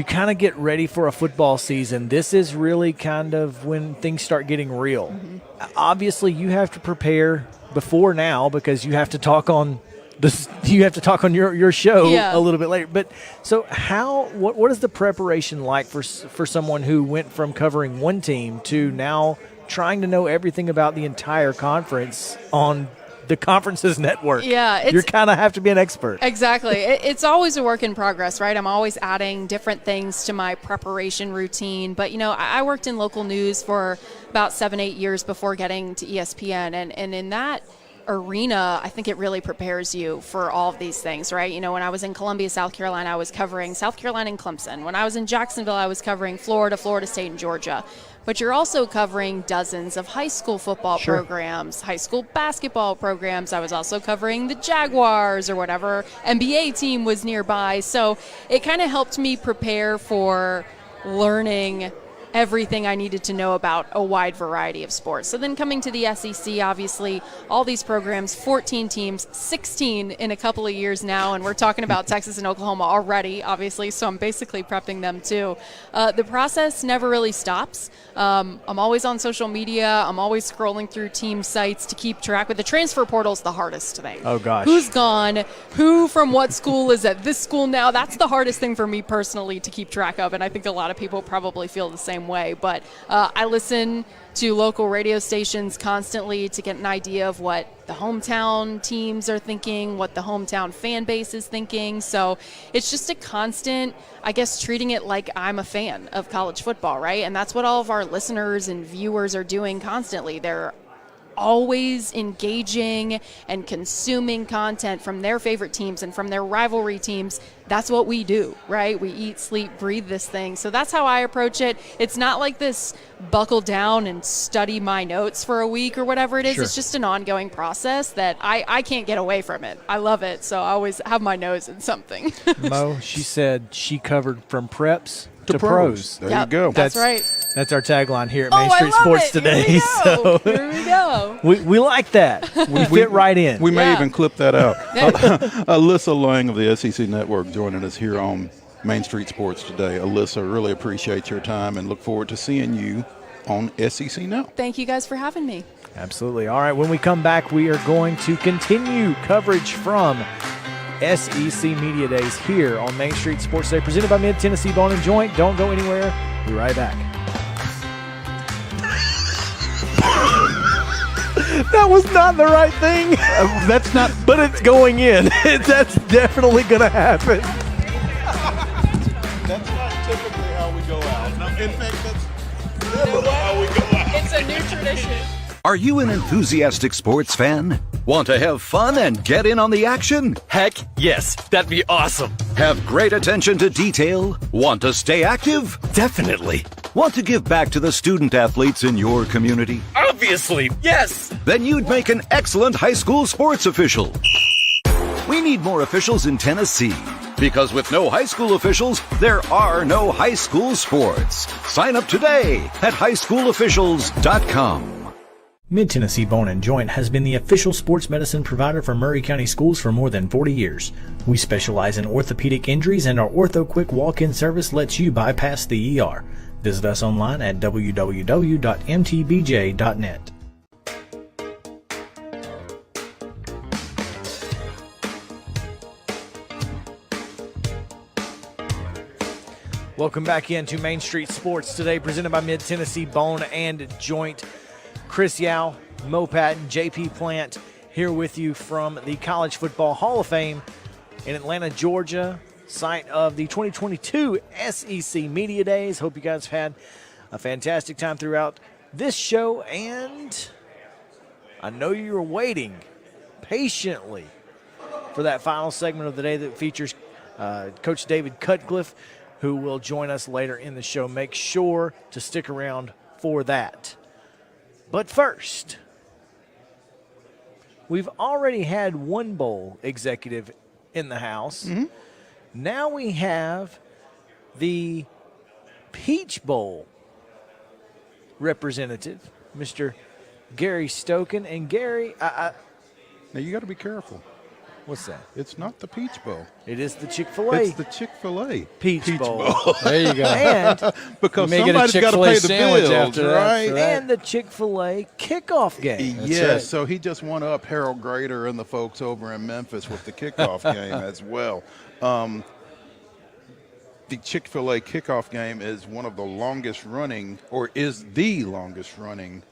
kind of get ready for a football season, this is really kind of when things start getting real. Mm-hmm. Obviously, you have to prepare before now because you have to talk on you have to talk on your show Yeah. a little bit later. But so what is the preparation like for someone who went from covering one team to now trying to know everything about the entire conference on the conference's network? Yeah, you kind of have to be an expert. Exactly. It's always a work in progress, right? I'm always adding different things to my preparation routine. But, I worked in local news for about 7-8 years before getting to ESPN. And in that arena, I think it really prepares you for all of these things, right? When I was in Columbia, South Carolina, I was covering South Carolina and Clemson. When I was in Jacksonville, I was covering Florida, Florida State, and Georgia. But you're also covering dozens of high school football programs, high school basketball programs. I was also covering the Jaguars or whatever NBA team was nearby. So it kind of helped me prepare for learning everything I needed to know about a wide variety of sports. So then coming to the SEC, obviously, all these programs, 14 teams, 16 in a couple of years now, and we're talking about Texas and Oklahoma already, obviously, so I'm basically prepping them too. The process never really stops. I'm always on social media. I'm always scrolling through team sites to keep track. With the transfer portal's the hardest thing. Oh, gosh. Who's gone? Who from what school is at this school now? That's the hardest thing for me personally to keep track of, and I think a lot of people probably feel the same way. But I listen to local radio stations constantly to get an idea of what the hometown teams are thinking, what the hometown fan base is thinking. So it's just a constant, I guess, treating it like I'm a fan of college football, right? And that's what all of our listeners and viewers are doing constantly. They're always engaging and consuming content from their favorite teams and from their rivalry teams. That's what we do, right? We eat, sleep, breathe this thing. So that's how I approach it. It's not like this buckle down and study my notes for a week or whatever it is. Sure. It's just an ongoing process that I can't get away from it. I love it. So I always have my nose in something. Mo, she said she covered from preps to pros. There you go. That's right. That's our tagline here at Oh, Main I Street love Sports it. today. Here we go. So Here we go. we like that. We fit right in. We may Yeah. even clip that out. Alyssa Lang of the SEC Network joining us here on Main Street Sports today. Alyssa, really appreciate your time and look forward to seeing you on SEC Now. Thank you guys for having me. Absolutely. All right, when we come back, we are going to continue coverage from SEC Media Days here on Main Street Sports Day, presented by Mid-Tennessee Bone and Joint. Don't go anywhere. Be right back. That was not the right thing. That's not. But it's going in. That's definitely going to happen. That's not typically how we go out. No, in fact, that's never how we go out. It's a new tradition. Are you an enthusiastic sports fan? Want to have fun and get in on the action? Heck, yes. That'd be awesome. Have great attention to detail? Want to stay active? Definitely. Want to give back to the student athletes in your community? Obviously, yes. Then you'd make an excellent high school sports official. We need more officials in Tennessee. Because with no high school officials, there are no high school sports. Sign up today at highschoolofficials.com. Mid-Tennessee Bone and Joint has been the official sports medicine provider for Murray County Schools for more than 40 years. We specialize in orthopedic injuries, and our Ortho Quick walk-in service lets you bypass the ER. Visit us online at www.mtbj.net. Welcome back into Main Street Sports today, presented by Mid-Tennessee Bone and Joint. Chris Yao, Mo Patton, JP Plant here with you from the College Football Hall of Fame in Atlanta, Georgia, site of the 2022 SEC Media Days. Hope you guys have had a fantastic time throughout this show, and I know you were waiting patiently for that final segment of the day that features Coach David Cutcliffe, who will join us later in the show. Make sure to stick around for that. But first, we've already had one bowl executive in the house. Mm-hmm. Now we have the Peach Bowl representative, Mr. Gary Stoken. And Gary, now you got to be careful. What's that? It's not the Peach Bowl. It is the Chick-fil-A. It's the Chick-fil-A Peach Bowl. There you go. And because you may get a somebody's got to Chick-fil-A pay the sandwich bills, after that, right? for that. And the Chick-fil-A kickoff game. Yes, so he just won up Harold Grader and the folks over in Memphis with the kickoff game as well. The Chick-fil-A kickoff game is one of the longest running, or is the longest running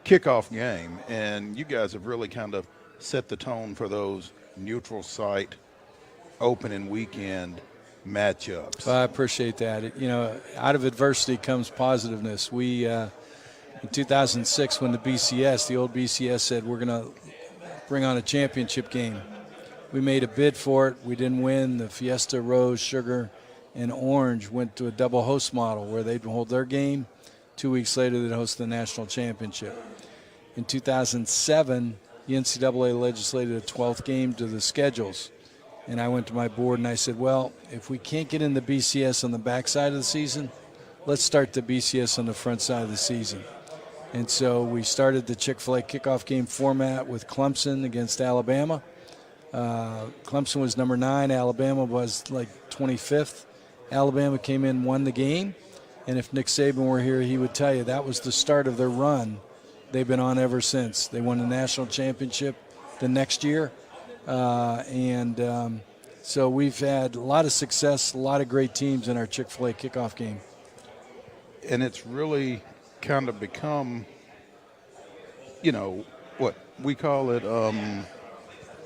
kickoff game, and you guys have really kind of set the tone for those neutral site opening weekend matchups. Well, I appreciate that. You know, out of adversity comes positiveness. We, in 2006, when the old BCS said we're going to bring on a championship game, we made a bid for it. We didn't win. The Fiesta, Rose, Sugar, and Orange went to a double host model where they'd hold their game. 2 weeks later, they'd host the national championship. In 2007, the NCAA legislated a 12th game to the schedules. And I went to my board and I said, well, if we can't get in the BCS on the back side of the season, let's start the BCS on the front side of the season. And so we started the Chick-fil-A kickoff game format with Clemson against Alabama. Clemson was number 9. Alabama was like 25th. Alabama came in, won the game. And if Nick Saban were here, he would tell you that was the start of their run. They've been on ever since. They won the national championship the next year. So we've had a lot of success, a lot of great teams in our Chick-fil-A kickoff game. And it's really kind of become, you know, what we call it,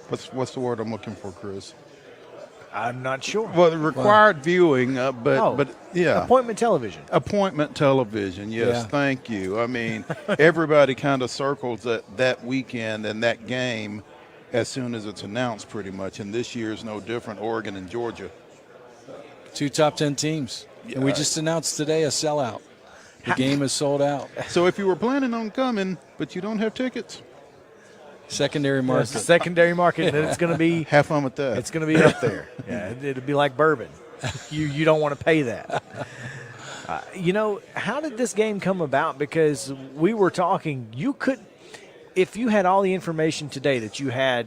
what's the word I'm looking for, Chris? I'm not sure. Well, required viewing, but yeah. Appointment television. Appointment television, yes, Yeah. thank you. I mean, everybody kind of circles that weekend and that game as soon as it's announced pretty much, and this year's no different, Oregon and Georgia. 2 top 10 teams. And we just announced today a sellout. The game is sold out. So if you were planning on coming, but you don't have tickets. Secondary market. Secondary market, and it's going to be have fun with that. It's going to be up there. Yeah, it'll be like bourbon. You don't want to pay that. You know, how did this game come about? Because we were talking, you could, if you had all the information today that you had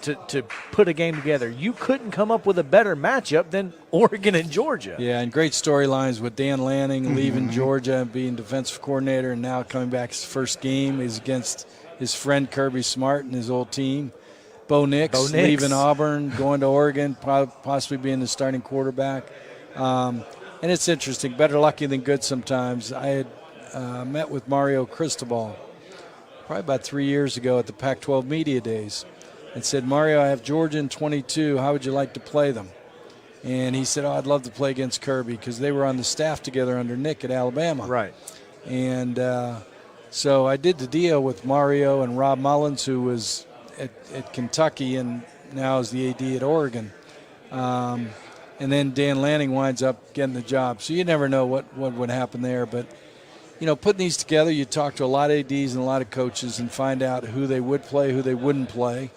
to put a game together, you couldn't come up with a better matchup than Oregon and Georgia. Yeah, and great storylines with Dan Lanning leaving Georgia and being defensive coordinator, and now coming back. His first game is against his friend Kirby Smart and his old team. Bo Nix leaving Auburn, going to Oregon, possibly being the starting quarterback. And it's interesting, better lucky than good sometimes. I had met with Mario Cristobal probably about 3 years ago at the Pac-12 Media Days and said, Mario, I have Georgia in 22. How would you like to play them? And he said, I'd love to play against Kirby because they were on the staff together under Nick at Alabama. Right. And so I did the deal with Mario and Rob Mullins, who was at Kentucky and now is the AD at Oregon. And then Dan Lanning winds up getting the job. So you never know what would happen there. But, you know, putting these together, you talk to a lot of ADs and a lot of coaches and find out who they would play, who they wouldn't play,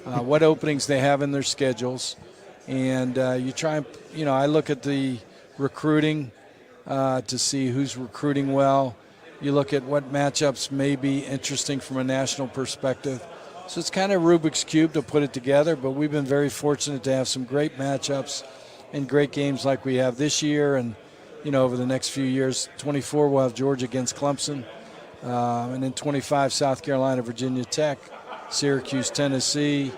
what openings they have in their schedules. And you try and, you know, I look at the recruiting to see who's recruiting well. You look at what matchups may be interesting from a national perspective. So it's kind of Rubik's Cube to put it together, but we've been very fortunate to have some great matchups and great games like we have this year. And, you know, over the next few years, 24 we'll have Georgia against Clemson. And then 25, South Carolina, Virginia Tech, Syracuse, Tennessee.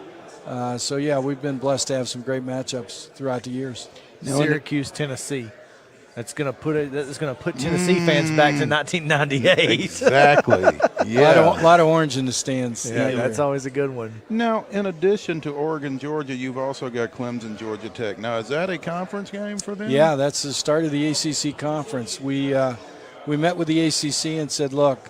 So, yeah, we've been blessed to have some great matchups throughout the years. Syracuse, Tennessee. That's going to put Tennessee fans back to 1998. Exactly. Yeah. A lot of orange in the stands. Yeah, that's always a good one. Now, in addition to Oregon, Georgia, you've also got Clemson, Georgia Tech. Now, is that a conference game for them? Yeah, that's the start of the ACC conference. We met with the ACC and said, look,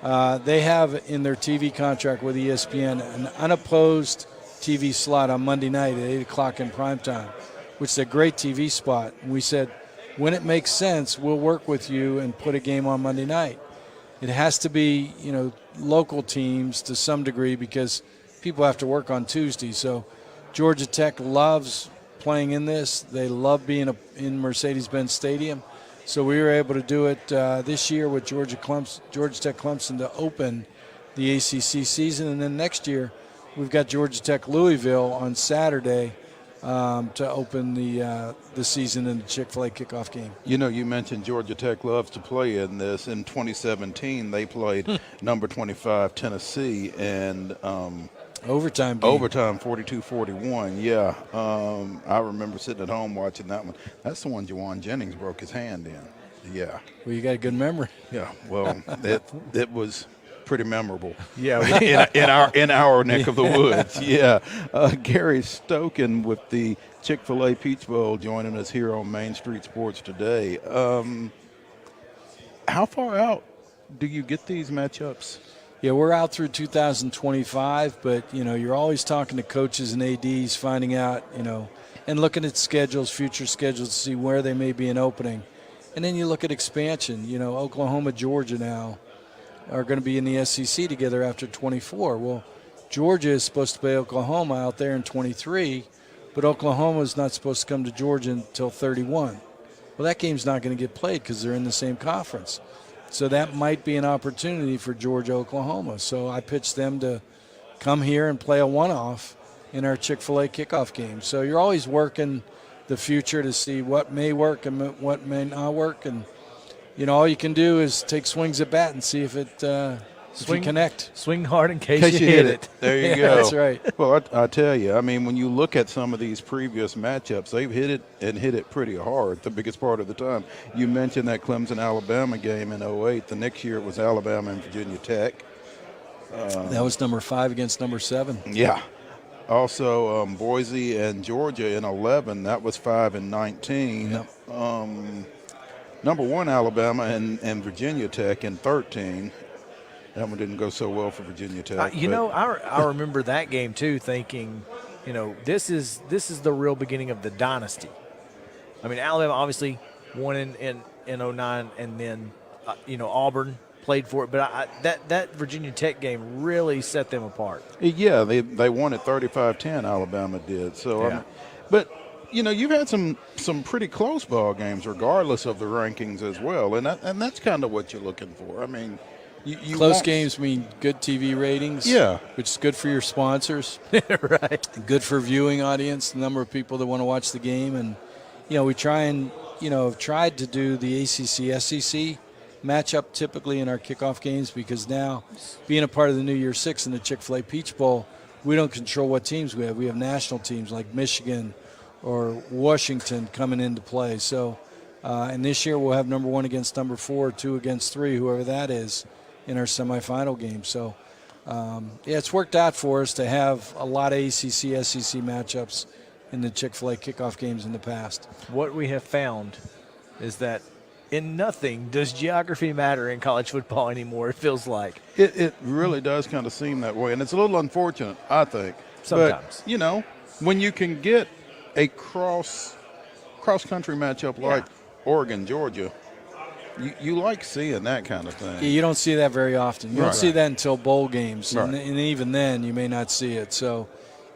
they have in their TV contract with ESPN an unopposed TV slot on Monday night at 8 o'clock in primetime, which is a great TV spot. And we said, when it makes sense, we'll work with you and put a game on Monday night. It has to be, you know, local teams to some degree because people have to work on Tuesday. So Georgia Tech loves playing in this. They love being in Mercedes-Benz Stadium. So we were able to do it this year with Georgia Tech Clemson to open the ACC season. And then next year we've got Georgia Tech Louisville on Saturday to open the season in the Chick-fil-A kickoff game. You know, you mentioned Georgia Tech loves to play in this. In 2017, they played number 25 Tennessee and overtime game. Overtime 42-41. Yeah, I remember sitting at home watching that one. That's the one Jawan Jennings broke his hand in. Yeah. Well, you got a good memory. Yeah. Well, it was pretty memorable. Yeah, in our neck of the woods. Yeah, Gary Stoken with the Chick-fil-A Peach Bowl joining us here on Main Street Sports today. How far out do you get these matchups? Yeah, we're out through 2025, but you're always talking to coaches and ADs, finding out, and looking at schedules, future schedules, to see where they may be an opening. And then you look at expansion. Oklahoma, Georgia now are going to be in the SEC together after 24. Well, Georgia is supposed to play Oklahoma out there in 23, but Oklahoma is not supposed to come to Georgia until 31. Well, that game's not going to get played because they're in the same conference. So that might be an opportunity for Georgia, Oklahoma. So I pitched them to come here and play a one-off in our Chick-fil-A kickoff game. So you're always working the future to see what may work and what may not work. And, all you can do is take swings at bat and see if it if you connect. Swing hard in case you hit it. There you go. That's right. Well, I tell you, I mean, when you look at some of these previous matchups, they've hit it and hit it pretty hard the biggest part of the time. You mentioned that Clemson-Alabama game in 08. The next year it was Alabama and Virginia Tech. That was number 5 against number 7. Yeah. Also, Boise and Georgia in 11. That was 5 and 19. Yep. Number 1 Alabama and Virginia Tech in 13. That one didn't go so well for Virginia Tech. I remember that game too, thinking, this is the real beginning of the dynasty. I mean, Alabama obviously won in 09, and then Auburn played for it, but that Virginia Tech game really set them apart. Yeah, they won at 35-10. Alabama did. So, yeah. But you've had some pretty close ball games, regardless of the rankings as well, and that's kind of what you're looking for. I mean. Close games mean good TV ratings, yeah, which is good for your sponsors, right? Good for viewing audience, the number of people that want to watch the game, and we try and have tried to do the ACC SEC matchup typically in our kickoff games, because now being a part of the New Year's Six in the Chick-fil-A Peach Bowl, we don't control what teams we have. We have national teams like Michigan or Washington coming into play. So, and this year we'll have number 1 against number 4, 2 against 3, whoever that is, in our semifinal game. So, it's worked out for us to have a lot of ACC, SEC matchups in the Chick-fil-A kickoff games in the past. What we have found is that in nothing does geography matter in college football anymore, it feels like. It really does kind of seem that way, and it's a little unfortunate, I think. Sometimes. But, when you can get a cross-country matchup like Oregon, Georgia, you like seeing that kind of thing. Yeah, you don't see that very often. You don't see that until bowl games, Right. and even then you may not see it. So,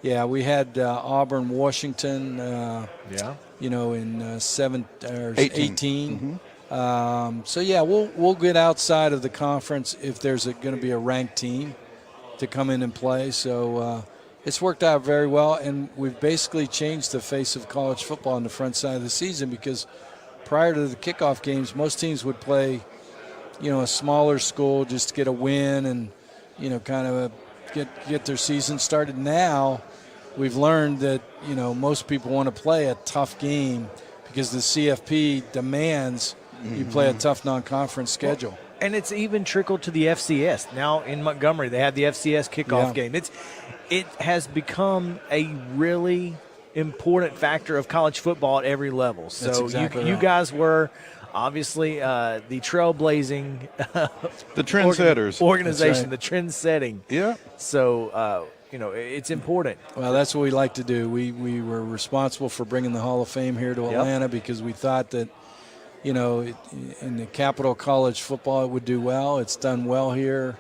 yeah, we had Auburn, Washington, in 18. Mm-hmm. So, yeah, we'll get outside of the conference if there's going to be a ranked team to come in and play. So it's worked out very well, and we've basically changed the face of college football on the front side of the season, because prior to the kickoff games, most teams would play, a smaller school just to get a win and, kind of get their season started. Now we've learned that, most people want to play a tough game because the CFP demands you play a tough non-conference schedule. And it's even trickled to the FCS. Now in Montgomery, they have the FCS kickoff game. It has become a really important factor of college football at every level. So you guys were obviously the trailblazing the trendsetters organization, the trend setting. Yeah. So it's important. Well, that's what we like to do. We were responsible for bringing the Hall of Fame here to Atlanta because we thought that in the capital college football it would do well. It's done well here.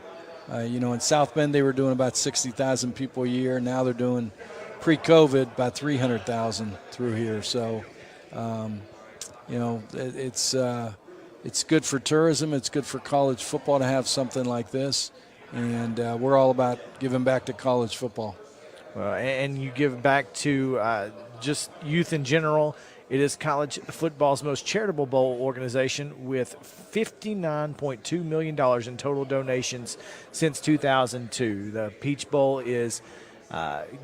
In South Bend they were doing about 60,000 people a year. Now they're doing, pre-COVID, about 300,000 through here. So, it's good for tourism. It's good for college football to have something like this. And we're all about giving back to college football. and you give back to just youth in general. It is college football's most charitable bowl organization with $59.2 million in total donations since 2002. The Peach Bowl is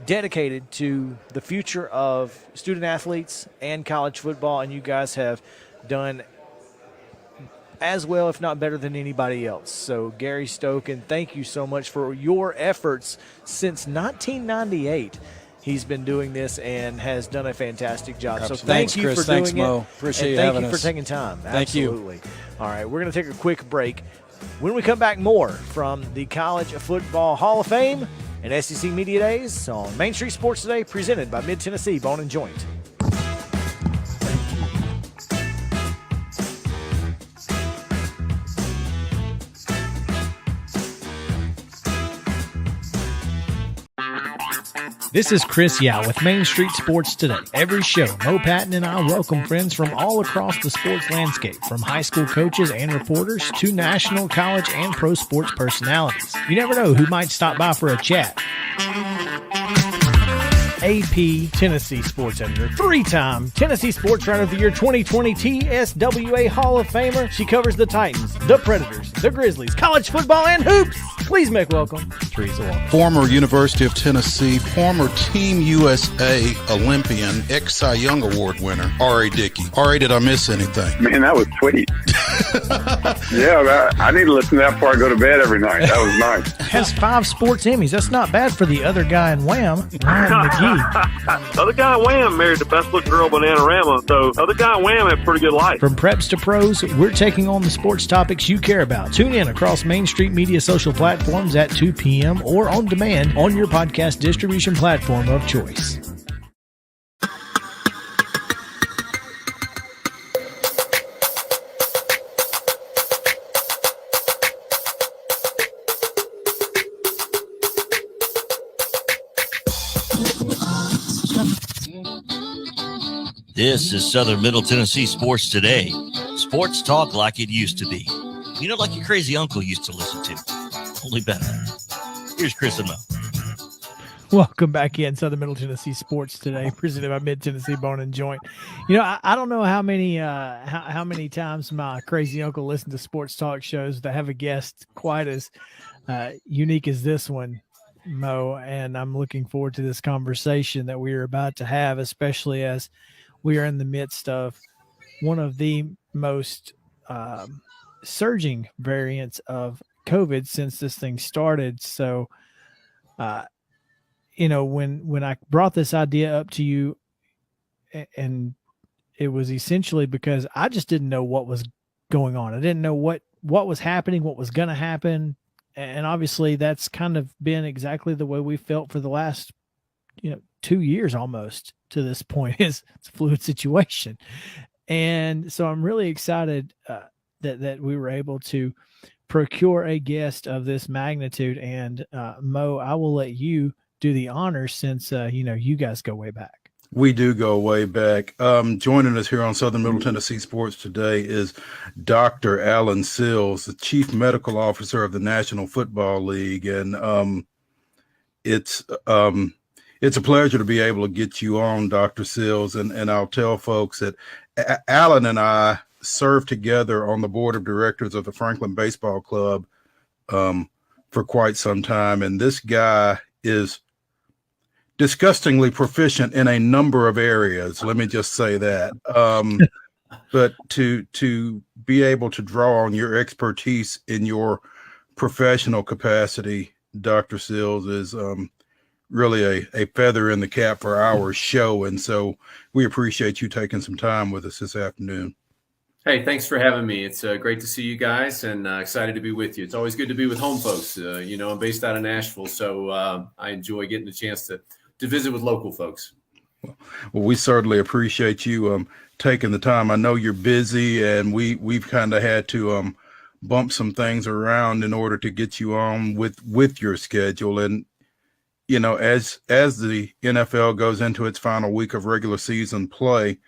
dedicated to the future of student athletes and college football, and you guys have done as well, if not better than anybody else. So, Gary Stokel, thank you so much for your efforts since 1998. He's been doing this and has done a fantastic job. Absolutely. So thank Thanks, you Chris. for Thanks, doing Mo. it. Appreciate you and having thank you us. for taking time. Thank you. Absolutely. All right, we're going to take a quick break. When we come back, more from the College Football Hall of Fame and SEC Media Days on Main Street Sports Today, presented by Mid-Tennessee Bone and Joint. This is Chris Yao with Main Street Sports Today. Every show, Mo Patton and I welcome friends from all across the sports landscape, from high school coaches and reporters to national, college, and pro sports personalities. You never know who might stop by for a chat. AP Tennessee Sports Editor, three-time Tennessee Sports Writer of the Year 2020 TSWA Hall of Famer. She covers the Titans, the Predators, the Grizzlies, college football, and hoops. Please make welcome Teresa Walker. Former University of Tennessee, former Team USA Olympian, ex-Cy Young Award winner, R.A. Dickey. R.A., did I miss anything? Man, that was sweet. Yeah, I need to listen to that before I go to bed every night. That was nice. Has 5 sports Emmys. That's not bad for the other guy in Wham, Ryan McGee. The other guy in Wham married the best looking girl, Bananarama. So the other guy in Wham had a pretty good life. From preps to pros, we're taking on the sports topics you care about. Tune in across Main Street Media social platforms at 2 p.m. or on demand on your podcast distribution platform of choice. This is Southern Middle Tennessee Sports Today. Sports talk like it used to be. You know, like your crazy uncle used to listen to. Only better. Here's Chris and Mo. Welcome back in Southern Middle Tennessee Sports Today, presented by Mid-Tennessee Bone and Joint. You know, I don't know how many times my crazy uncle listened to sports talk shows that have a guest quite as unique as this one, Mo, and I'm looking forward to this conversation that we are about to have, especially as we are in the midst of one of the most surging variants of COVID since this thing started. So, you know, when I brought this idea up to you, and it was essentially because I just didn't know what was going on. I didn't know what was happening, what was going to happen. And obviously that's kind of been exactly the way we felt for the last, 2 years almost to this point. It's a fluid situation. And so I'm really excited that we were able to procure a guest of this magnitude. And Mo, I will let you do the honors since, you guys go way back. We do go way back. Joining us here on Southern Middle Tennessee Sports Today is Dr. Alan Sills, the Chief Medical Officer of the National Football League. And it's a pleasure to be able to get you on, Dr. Sills. And I'll tell folks that Alan and I served together on the board of directors of the Franklin Baseball Club for quite some time. And this guy is disgustingly proficient in a number of areas. Let me just say that. But to be able to draw on your expertise in your professional capacity, Dr. Sills, is really a feather in the cap for our show. And so we appreciate you taking some time with us this afternoon. Hey, thanks for having me. It's great to see you guys, and excited to be with you. It's always good to be with home folks. I'm based out of Nashville, so I enjoy getting the chance to visit with local folks. Well, we certainly appreciate you taking the time. I know you're busy, and we've kind of had to bump some things around in order to get you on with your schedule. And as the NFL goes into its final week of regular season play,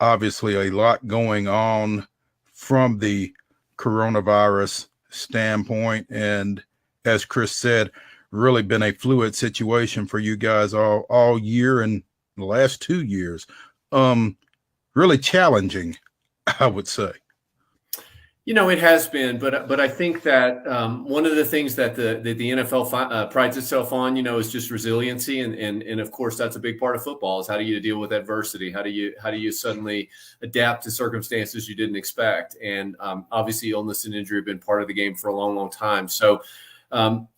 obviously a lot going on from the coronavirus standpoint. And as Chris said, really been a fluid situation for you guys all year and the last 2 years. Really challenging, I would say. It has been, but I think that one of the things that the NFL prides itself on, is just resiliency, and of course that's a big part of football. Is how do you deal with adversity? How do you suddenly adapt to circumstances you didn't expect? And obviously, illness and injury have been part of the game for a long, long time. So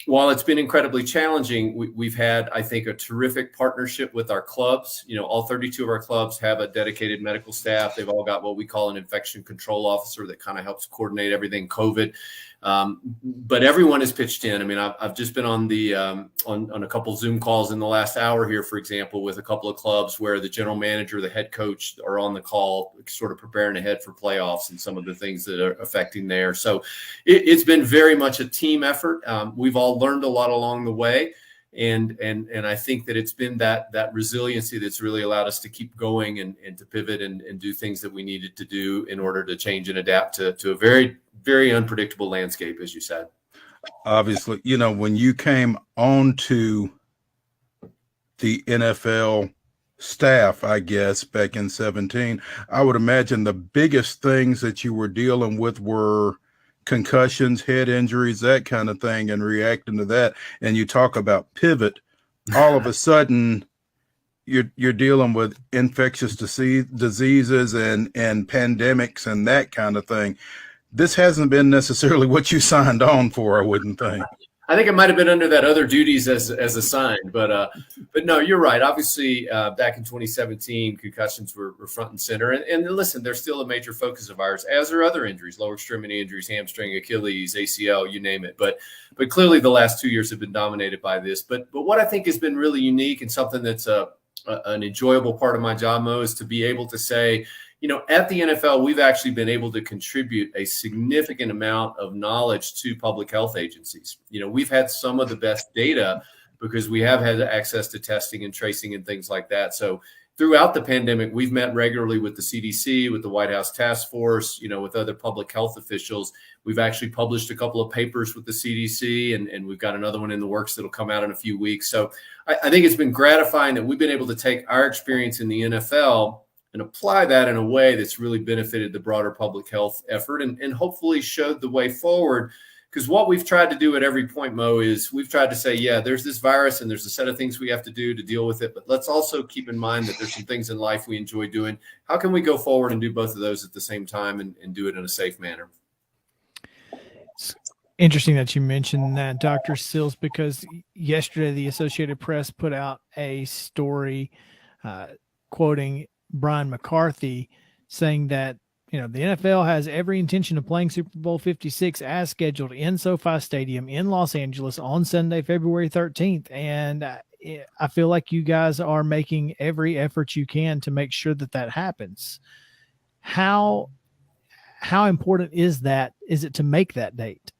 while it's been incredibly challenging, we've had, I think, a terrific partnership with our clubs. All 32 of our clubs have a dedicated medical staff. They've all got what we call an infection control officer that kind of helps coordinate everything COVID. But everyone has pitched in. I mean, I've just been on the on a couple Zoom calls in the last hour here, for example, with a couple of clubs where the general manager, the head coach are on the call, sort of preparing ahead for playoffs and some of the things that are affecting there. So it's been very much a team effort. We've all learned a lot along the way. And I think that it's been that resiliency that's really allowed us to keep going and to pivot and do things that we needed to do in order to change and adapt to a very, very unpredictable landscape, as you said. Obviously, when you came onto the NFL staff, I guess, back in 2017, I would imagine the biggest things that you were dealing with were concussions, head injuries, that kind of thing, and reacting to that. And you talk about pivot, all of a sudden you're dealing with infectious diseases and pandemics and that kind of thing. This hasn't been necessarily what you signed on for, I wouldn't think. I think it might have been under that other duties as assigned, but no, you're right. Obviously, back in 2017, concussions were front and center. And listen, they're still a major focus of ours, as are other injuries, lower extremity injuries, hamstring, Achilles, ACL, you name it. But clearly the last 2 years have been dominated by this. But what I think has been really unique and something that's an enjoyable part of my job, Mo, is to be able to say, at the NFL, we've actually been able to contribute a significant amount of knowledge to public health agencies. We've had some of the best data because we have had access to testing and tracing and things like that. So throughout the pandemic, we've met regularly with the CDC, with the White House Task Force, with other public health officials. We've actually published a couple of papers with the CDC, and we've got another one in the works that'll come out in a few weeks. So I think it's been gratifying that we've been able to take our experience in the NFL and apply that in a way that's really benefited the broader public health effort and hopefully showed the way forward. Because what we've tried to do at every point, Mo, is we've tried to say, yeah, there's this virus and there's a set of things we have to do to deal with it. But let's also keep in mind that there's some things in life we enjoy doing. How can we go forward and do both of those at the same time and do it in a safe manner? It's interesting that you mentioned that, Dr. Sills, because yesterday the Associated Press put out a story quoting Brian McCarthy saying that, the NFL has every intention of playing Super Bowl 56 as scheduled in SoFi Stadium in Los Angeles on Sunday, February 13th. And I feel like you guys are making every effort you can to make sure that happens. How important is it to make that date?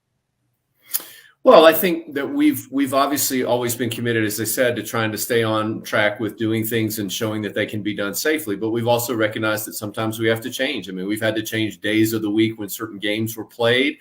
Well, I think that we've obviously always been committed, as I said, to trying to stay on track with doing things and showing that they can be done safely. But we've also recognized that sometimes we have to change. I mean, we've had to change days of the week when certain games were played.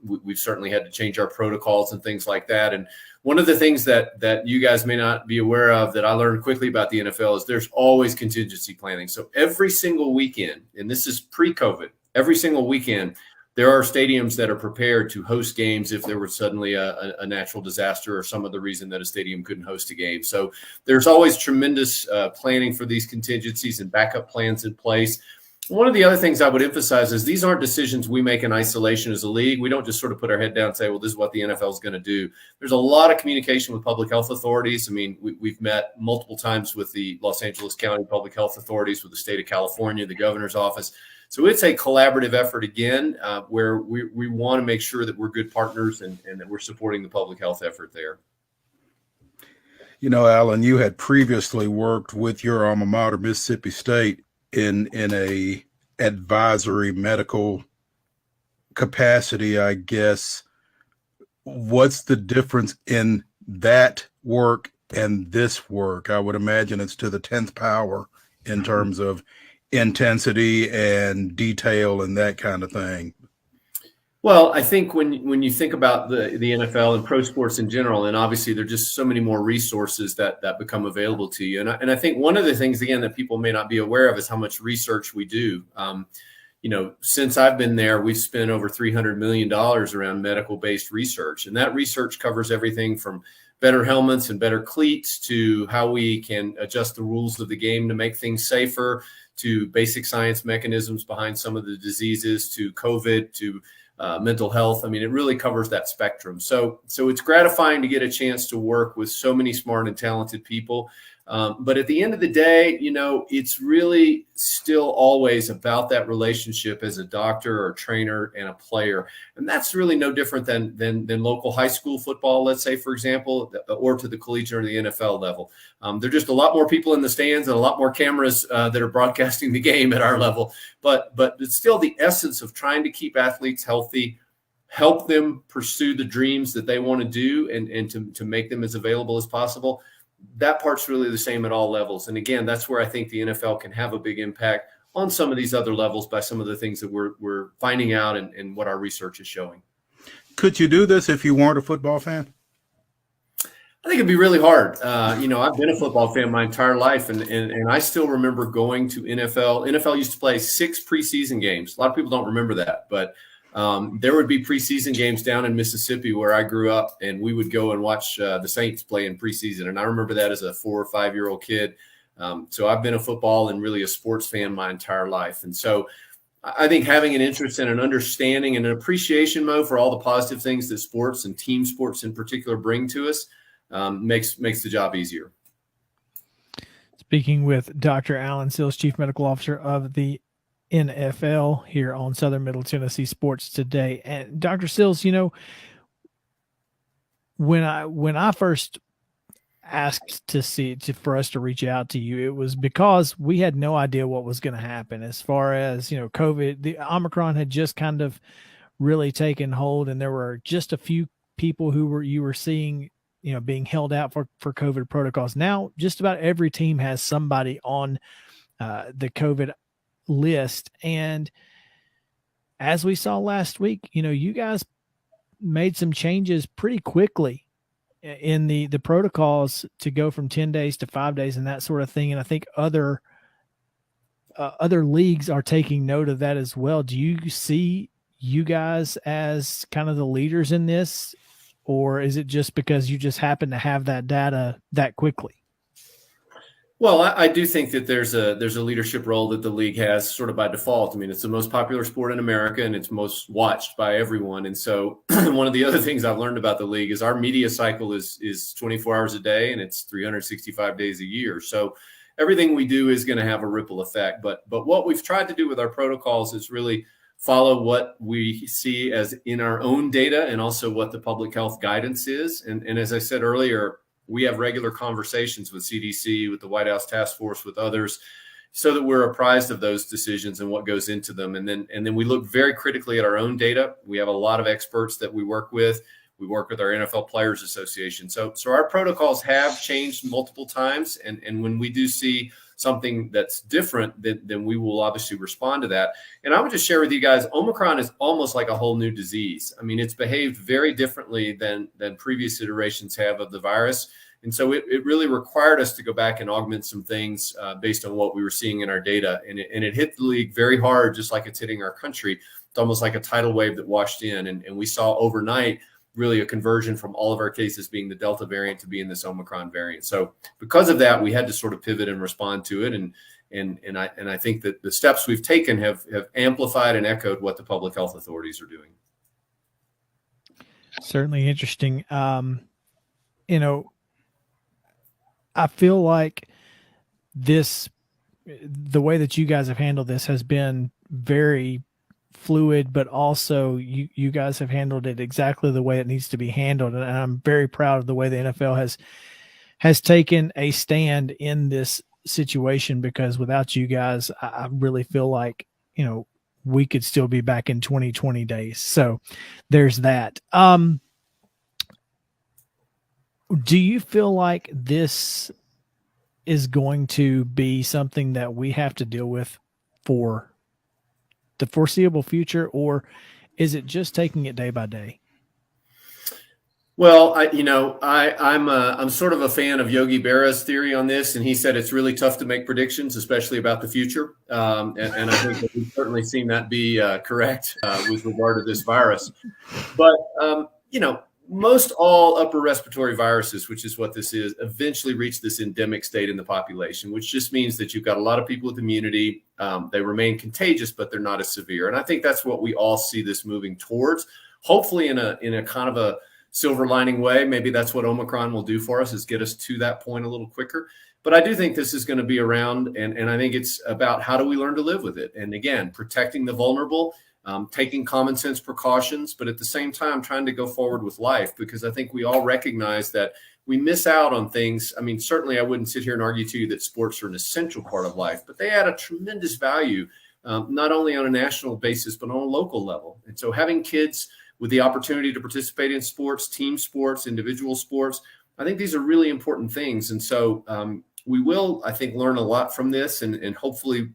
We've certainly had to change our protocols and things like that. And one of the things that you guys may not be aware of that I learned quickly about the NFL is there's always contingency planning. So every single weekend, and this is pre-COVID, every single weekend, there are stadiums that are prepared to host games if there were suddenly a natural disaster or some other reason that a stadium couldn't host a game. So there's always tremendous planning for these contingencies and backup plans in place. One of the other things I would emphasize is these aren't decisions we make in isolation as a league. We don't just sort of put our head down and say, well, this is what the NFL is going to do. There's a lot of communication with public health authorities. I mean, we've met multiple times with the Los Angeles County Public Health Authorities, with the state of California, the governor's office. So it's a collaborative effort, again, where we want to make sure that we're good partners and that we're supporting the public health effort there. Alan, you had previously worked with your alma mater, Mississippi State, in a advisory medical capacity, I guess. What's the difference in that work and this work? I would imagine it's to the 10th power in terms of intensity and detail and that kind of thing. Well, I think when you think about the NFL and pro sports in general, and obviously there are just so many more resources that become available to you. And I think one of the things, again, that people may not be aware of is how much research we do. Since I've been there, we've spent over $300 million around medical-based research. And that research covers everything from better helmets and better cleats to how we can adjust the rules of the game to make things safer, to basic science mechanisms behind some of the diseases, to COVID, to mental health. I mean, it really covers that spectrum. So it's gratifying to get a chance to work with so many smart and talented people. But at the end of the day, it's really still always about that relationship as a doctor or trainer and a player. And that's really no different than local high school football, let's say, for example, or to the collegiate or the NFL level. There are just a lot more people in the stands and a lot more cameras that are broadcasting the game at our level. But it's still the essence of trying to keep athletes healthy, help them pursue the dreams that they want to do and to make them as available as possible. That part's really the same at all levels. And again, that's where I think the NFL can have a big impact on some of these other levels by some of the things that we're finding out and what our research is showing. Could you do this if you weren't a football fan? I think it'd be really hard. I've been a football fan my entire life, and I still remember going to NFL. NFL used to play 6 preseason games. A lot of people don't remember that, but there would be preseason games down in Mississippi where I grew up, and we would go and watch the Saints play in preseason. And I remember that as a 4 or 5 year old kid. So I've been a football and really a sports fan my entire life. And so I think having an interest and an understanding and an appreciation mode for all the positive things that sports and team sports in particular bring to us makes the job easier. Speaking with Dr. Alan Sills, Chief Medical Officer of the NFL here on Southern Middle Tennessee Sports Today. And Dr. Sills, when I first asked for us to reach out to you, it was because we had no idea what was going to happen as far as, COVID. The Omicron had just kind of really taken hold, and there were just a few people you were seeing, being held out for COVID protocols. Now, just about every team has somebody on the COVID list. And as we saw last week, you guys made some changes pretty quickly in the protocols to go from 10 days to 5 days and that sort of thing. And I think other leagues are taking note of that as well. Do you see you guys as kind of the leaders in this, or is it just because you just happen to have that data that quickly? Well, I do think that there's a leadership role that the league has sort of by default. I mean, it's the most popular sport in America and it's most watched by everyone. And so one of the other things I've learned about the league is our media cycle is 24 hours a day and it's 365 days a year. So everything we do is going to have a ripple effect. But what we've tried to do with our protocols is really follow what we see as in our own data and also what the public health guidance is. And as I said earlier, we have regular conversations with CDC, with the White House Task Force, with others, so that we're apprised of those decisions and what goes into them. And then we look very critically at our own data. We have a lot of experts that we work with. We work with our NFL Players Association. So our protocols have changed multiple times. And when we do see something that's different, then we will obviously respond to that. And I would just share with you guys, Omicron is almost like a whole new disease. I mean, it's behaved very differently than previous iterations have of the virus. And so it really required us to go back and augment some things based on what we were seeing in our data. And it hit the league very hard, just like it's hitting our country. It's almost like a tidal wave that washed in. And we saw overnight really a conversion from all of our cases being the Delta variant to being this Omicron variant. So because of that, we had to sort of pivot and respond to it. And I think that the steps we've taken have amplified and echoed what the public health authorities are doing. Certainly interesting. I feel like the way that you guys have handled this has been very fluid, but also you guys have handled it exactly the way it needs to be handled. And I'm very proud of the way the NFL has taken a stand in this situation, because without you guys, I really feel like, we could still be back in 2020 days. So there's that. Do you feel like this is going to be something that we have to deal with for the foreseeable future, or is it just taking it day by day? Well, I'm sort of a fan of Yogi Berra's theory on this, and he said it's really tough to make predictions, especially about the future. And I think that we've certainly seen that be correct with regard to this virus. But most all upper respiratory viruses, which is what this is, eventually reach this endemic state in the population, which just means that you've got a lot of people with immunity. They remain contagious, but they're not as severe. And I think that's what we all see this moving towards. Hopefully, in a kind of a silver lining way, maybe that's what Omicron will do for us, is get us to that point a little quicker. But I do think this is going to be around, and I think it's about how do we learn to live with it. And again, protecting the vulnerable, taking common sense precautions, but at the same time trying to go forward with life, because I think we all recognize that we miss out on things. I mean, certainly I wouldn't sit here and argue to you that sports are an essential part of life, but they add a tremendous value, not only on a national basis, but on a local level. And so having kids with the opportunity to participate in sports, team sports, individual sports, I think these are really important things. And so we will, I think, learn a lot from this, and hopefully,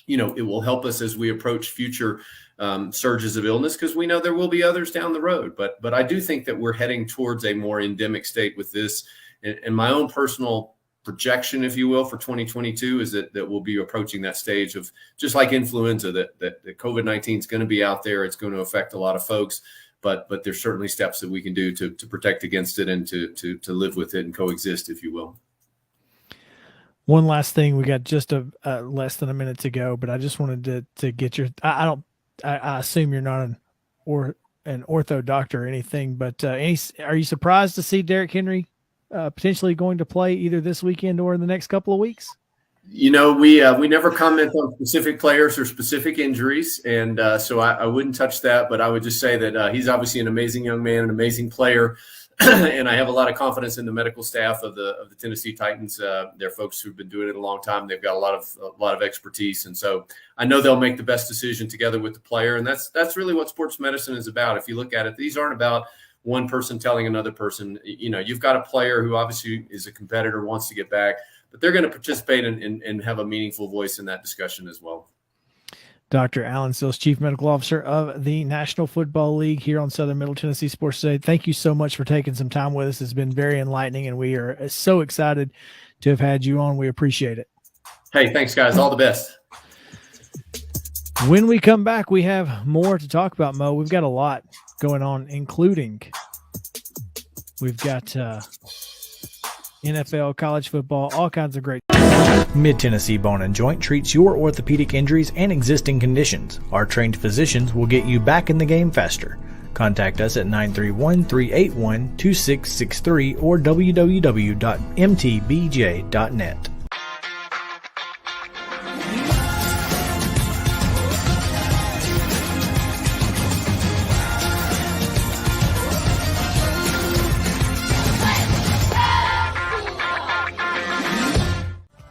it will help us as we approach future surges of illness, because we know there will be others down the road. But I do think that we're heading towards a more endemic state with this. And my own personal projection, if you will, for 2022 is that we'll be approaching that stage of, just like influenza, that COVID-19 is going to be out there. It's going to affect a lot of folks, but there's certainly steps that we can do to protect against it and to live with it and coexist, if you will. One last thing, we got just less than a minute to go, but I just wanted to get your. I assume you're not an ortho doctor or anything, but are you surprised to see Derrick Henry potentially going to play either this weekend or in the next couple of weeks? We never comment on specific players or specific injuries, and so I wouldn't touch that. But I would just say that he's obviously an amazing young man, an amazing player. And I have a lot of confidence in the medical staff of the Tennessee Titans. They're folks who've been doing it a long time. They've got a lot of expertise, and so I know they'll make the best decision together with the player. And that's really what sports medicine is about. If you look at it, these aren't about one person telling another person. You've got a player who obviously is a competitor, wants to get back, but they're going to participate and have a meaningful voice in that discussion as well. Dr. Alan Sills, Chief Medical Officer of the National Football League here on Southern Middle Tennessee Sports Today. Thank you so much for taking some time with us. It's been very enlightening, and we are so excited to have had you on. We appreciate it. Hey, thanks, guys. All the best. When we come back, we have more to talk about, Mo. We've got a lot going on, including we've got NFL, college football, all kinds of great. Mid-Tennessee Bone and Joint treats your orthopedic injuries and existing conditions. Our trained physicians will get you back in the game faster. Contact us at 931-381-2663 or www.mtbj.net.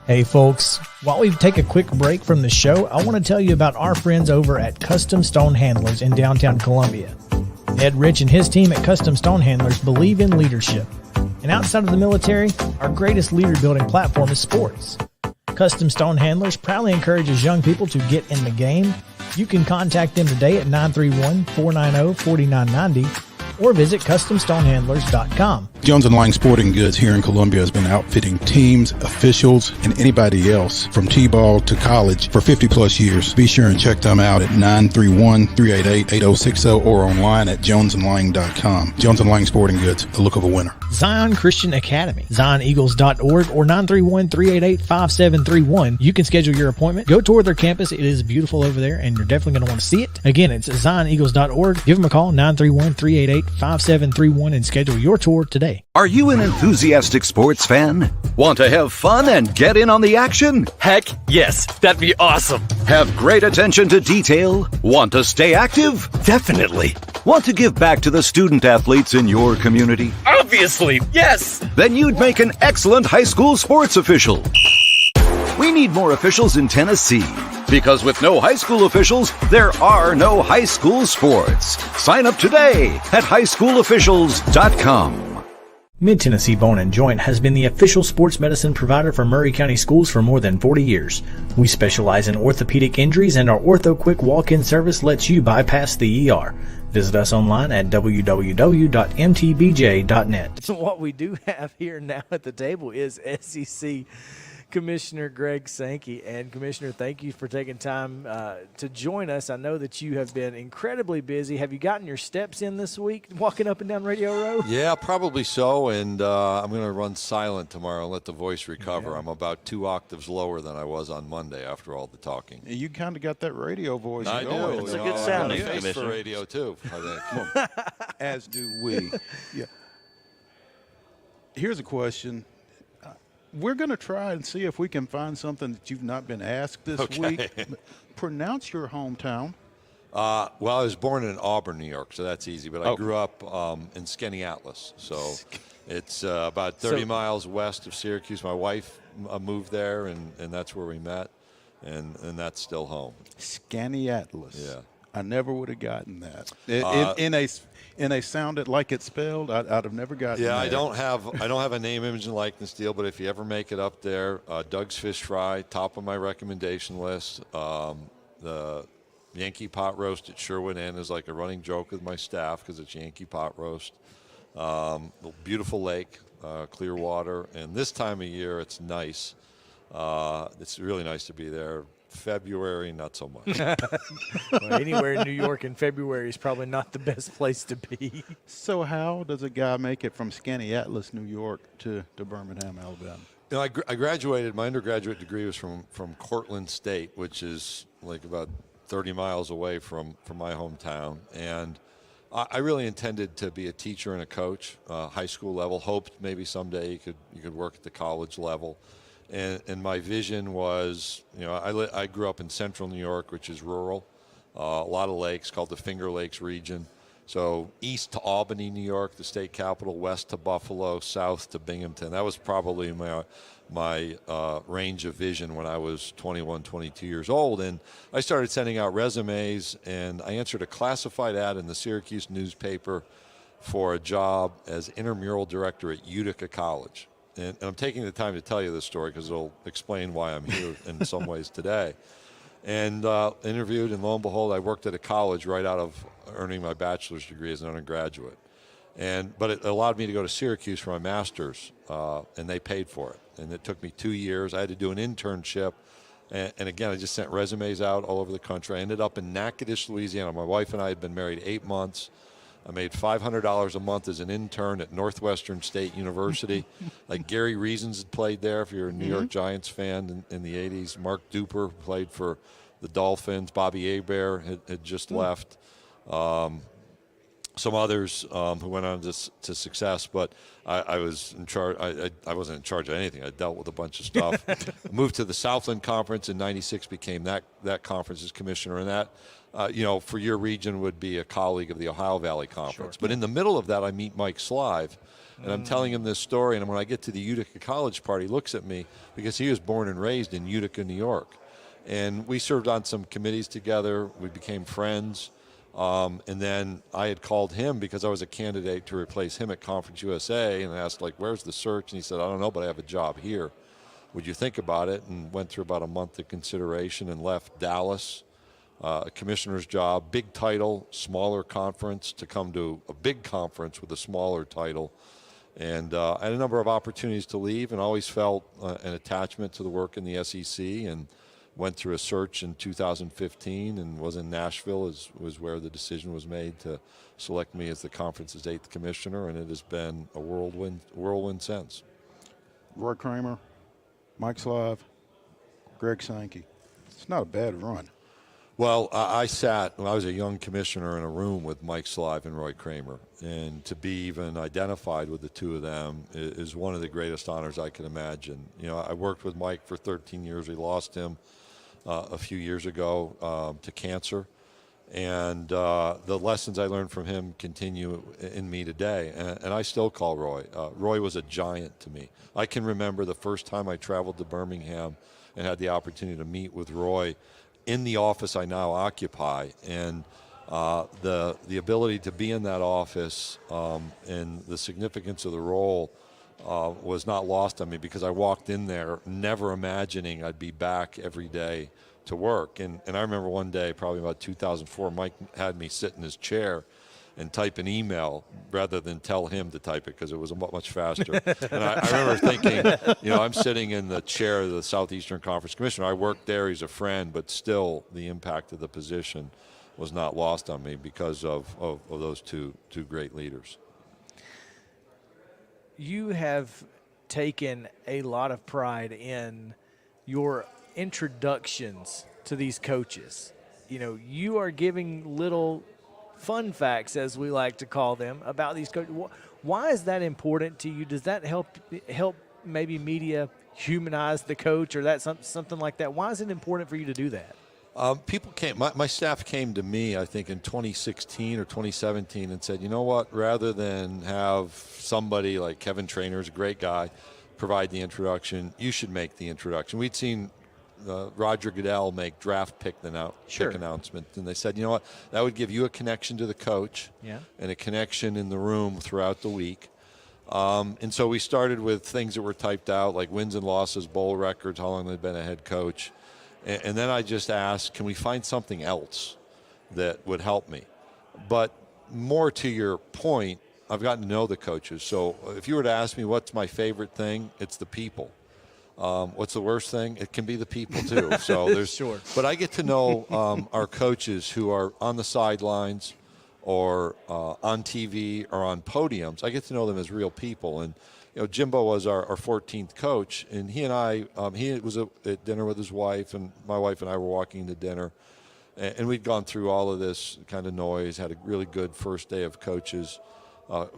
Hey folks, while we take a quick break from the show, I want to tell you about our friends over at Custom Stone Handlers in downtown Columbia. Ed Rich and his team at Custom Stone Handlers believe in leadership. And outside of the military, our greatest leader building platform is sports. Custom Stone Handlers proudly encourages young people to get in the game. You can contact them today at 931-490-4990 or visit CustomStonehandlers.com. Jones & Lang Sporting Goods here in Columbia has been outfitting teams, officials, and anybody else from T-ball to college for 50-plus years. Be sure and check them out at 931-388-8060 or online at jonesandlang.com. Jones & Lang Sporting Goods, the look of a winner. Zion Christian Academy, ZionEagles.org or 931-388-5731. You can schedule your appointment. Go tour their campus. It is beautiful over there, and you're definitely going to want to see it. Again, it's ZionEagles.org. Give them a call, 931-388-5731, and schedule your tour today. Are you an enthusiastic sports fan? Want to have fun and get in on the action? Heck yes, that'd be awesome. Have great attention to detail? Want to stay active? Definitely. Want to give back to the student athletes in your community? Obviously, yes. Then you'd make an excellent high school sports official. We need more officials in Tennessee, because with no high school officials, there are no high school sports. Sign up today at highschoolofficials.com. Mid-Tennessee Bone & Joint has been the official sports medicine provider for Maury County Schools for more than 40 years. We specialize in orthopedic injuries, and our Ortho Quick walk-in service lets you bypass the ER. Visit us online at www.mtbj.net. So what we do have here now at the table is SEC Commissioner Greg Sankey. And Commissioner, thank you for taking time to join us. I know that you have been incredibly busy. Have you gotten your steps in this week walking up and down Radio Row? Yeah, probably so. And I'm going to run silent tomorrow and let the voice recover. Yeah. I'm about 2 octaves lower than I was on Monday after all the talking. You kind of got that radio voice. I going. do. It's a good sound. I have a face for radio, too, I think. As do we. Yeah. Here's a question. We're going to try and see if we can find something that you've not been asked this week. Pronounce your hometown. Well, I was born in Auburn, New York, so that's easy. But I grew up in Skaneateles, so it's about 30 miles west of Syracuse. My wife moved there, and that's where we met, and that's still home. Skaneateles. Yeah. I never would have gotten that. In a sounded like it's spelled, I'd have never gotten that. Yeah, I don't have a name, image, and likeness deal, but if you ever make it up there, Doug's Fish Fry, top of my recommendation list. The Yankee pot roast at Sherwood Inn is like a running joke with my staff because it's Yankee pot roast. Beautiful lake, clear water, and this time of year it's nice. It's really nice to be there. February, not so much. Well, anywhere in New York in February is probably not the best place to be. So how does a guy make it from Skaneateles, New York to Birmingham, Alabama? You know, I graduated, my undergraduate degree was from Cortland State, which is like about 30 miles away from my hometown. And I really intended to be a teacher and a coach, high school level, hoped maybe someday you could work at the college level. And my vision was, you know, I grew up in central New York, which is rural, a lot of lakes, called the Finger Lakes region. So east to Albany, New York, the state capital, west to Buffalo, south to Binghamton. That was probably my range of vision when I was 21, 22 years old. And I started sending out resumes, and I answered a classified ad in the Syracuse newspaper for a job as intramural director at Utica College. And I'm taking the time to tell you this story because it'll explain why I'm here in some ways today. And interviewed, and lo and behold, I worked at a college right out of earning my bachelor's degree as an undergraduate. But it allowed me to go to Syracuse for my master's, and they paid for it. And it took me 2 years. I had to do an internship. And again, I just sent resumes out all over the country. I ended up in Natchitoches, Louisiana. My wife and I had been married 8 months. I made $500 a month as an intern at Northwestern State University. Like Gary Reasons had played there, if you're a New York Giants fan in the 80s. Mark Duper played for the Dolphins. Bobby Hebert had just left. Some others who went on to success, but I was in charge. I wasn't in charge of anything. I dealt with a bunch of stuff. Moved to the Southland Conference in '96, became that conference's commissioner, and that, for your region would be a colleague of the Ohio Valley Conference. Sure. But in the middle of that, I meet Mike Slive, and I'm telling him this story, and when I get to the Utica College part, he looks at me because he was born and raised in Utica, New York. And we served on some committees together. We became friends. And then I had called him because I was a candidate to replace him at Conference USA, and I asked, where's the search? And he said, I don't know, but I have a job here. Would you think about it? And went through about a month of consideration and left Dallas, a commissioner's job, big title, smaller conference, to come to a big conference with a smaller title. And I had a number of opportunities to leave, and always felt an attachment to the work in the SEC, and went through a search in 2015 and was in Nashville, was where the decision was made to select me as the conference's 8th commissioner, and it has been a whirlwind since. Roy Kramer, Mike Slive, Greg Sankey. It's not a bad run. Well, I sat, when I was a young commissioner, in a room with Mike Slive and Roy Kramer, and to be even identified with the two of them is one of the greatest honors I can imagine. I worked with Mike for 13 years. We lost him a few years ago to cancer, and the lessons I learned from him continue in me today, and I still call Roy. Roy was a giant to me. I can remember the first time I traveled to Birmingham and had the opportunity to meet with Roy in the office I now occupy, and The ability to be in that office and the significance of the role was not lost on me, because I walked in there never imagining I'd be back every day to work. And I remember one day, probably about 2004, Mike had me sit in his chair and type an email rather than tell him to type it, because it was much faster. And I remember thinking, I'm sitting in the chair of the Southeastern Conference Commissioner. I worked there. He's a friend, but still the impact of the position was not lost on me because of those two great leaders. You have taken a lot of pride in your introductions to these coaches. You are giving little fun facts, as we like to call them, about these coaches. Why is that important to you? Does that help maybe media humanize the coach, or that something like that? Why is it important for you to do that? People came, my staff came to me, I think in 2016 or 2017, and said, you know what, rather than have somebody like Kevin Trainor's a great guy, provide the introduction, you should make the introduction. We'd seen Roger Goodell make draft pick announcements, and they said, you know what, that would give you a connection to the coach and a connection in the room throughout the week. And so we started with things that were typed out, like wins and losses, bowl records, how long they'd been a head coach. And then I just asked, can we find something else that would help me? But more to your point, I've gotten to know the coaches. So if you were to ask me what's my favorite thing, it's the people. What's the worst thing? It can be the people too. So there's, sure. But I get to know our coaches who are on the sidelines or on TV or on podiums. I get to know them as real people. And Jimbo was our 14th coach, and he and I, he was at dinner with his wife, and my wife and I were walking to dinner, and we'd gone through all of this kind of noise, had a really good first day of coaches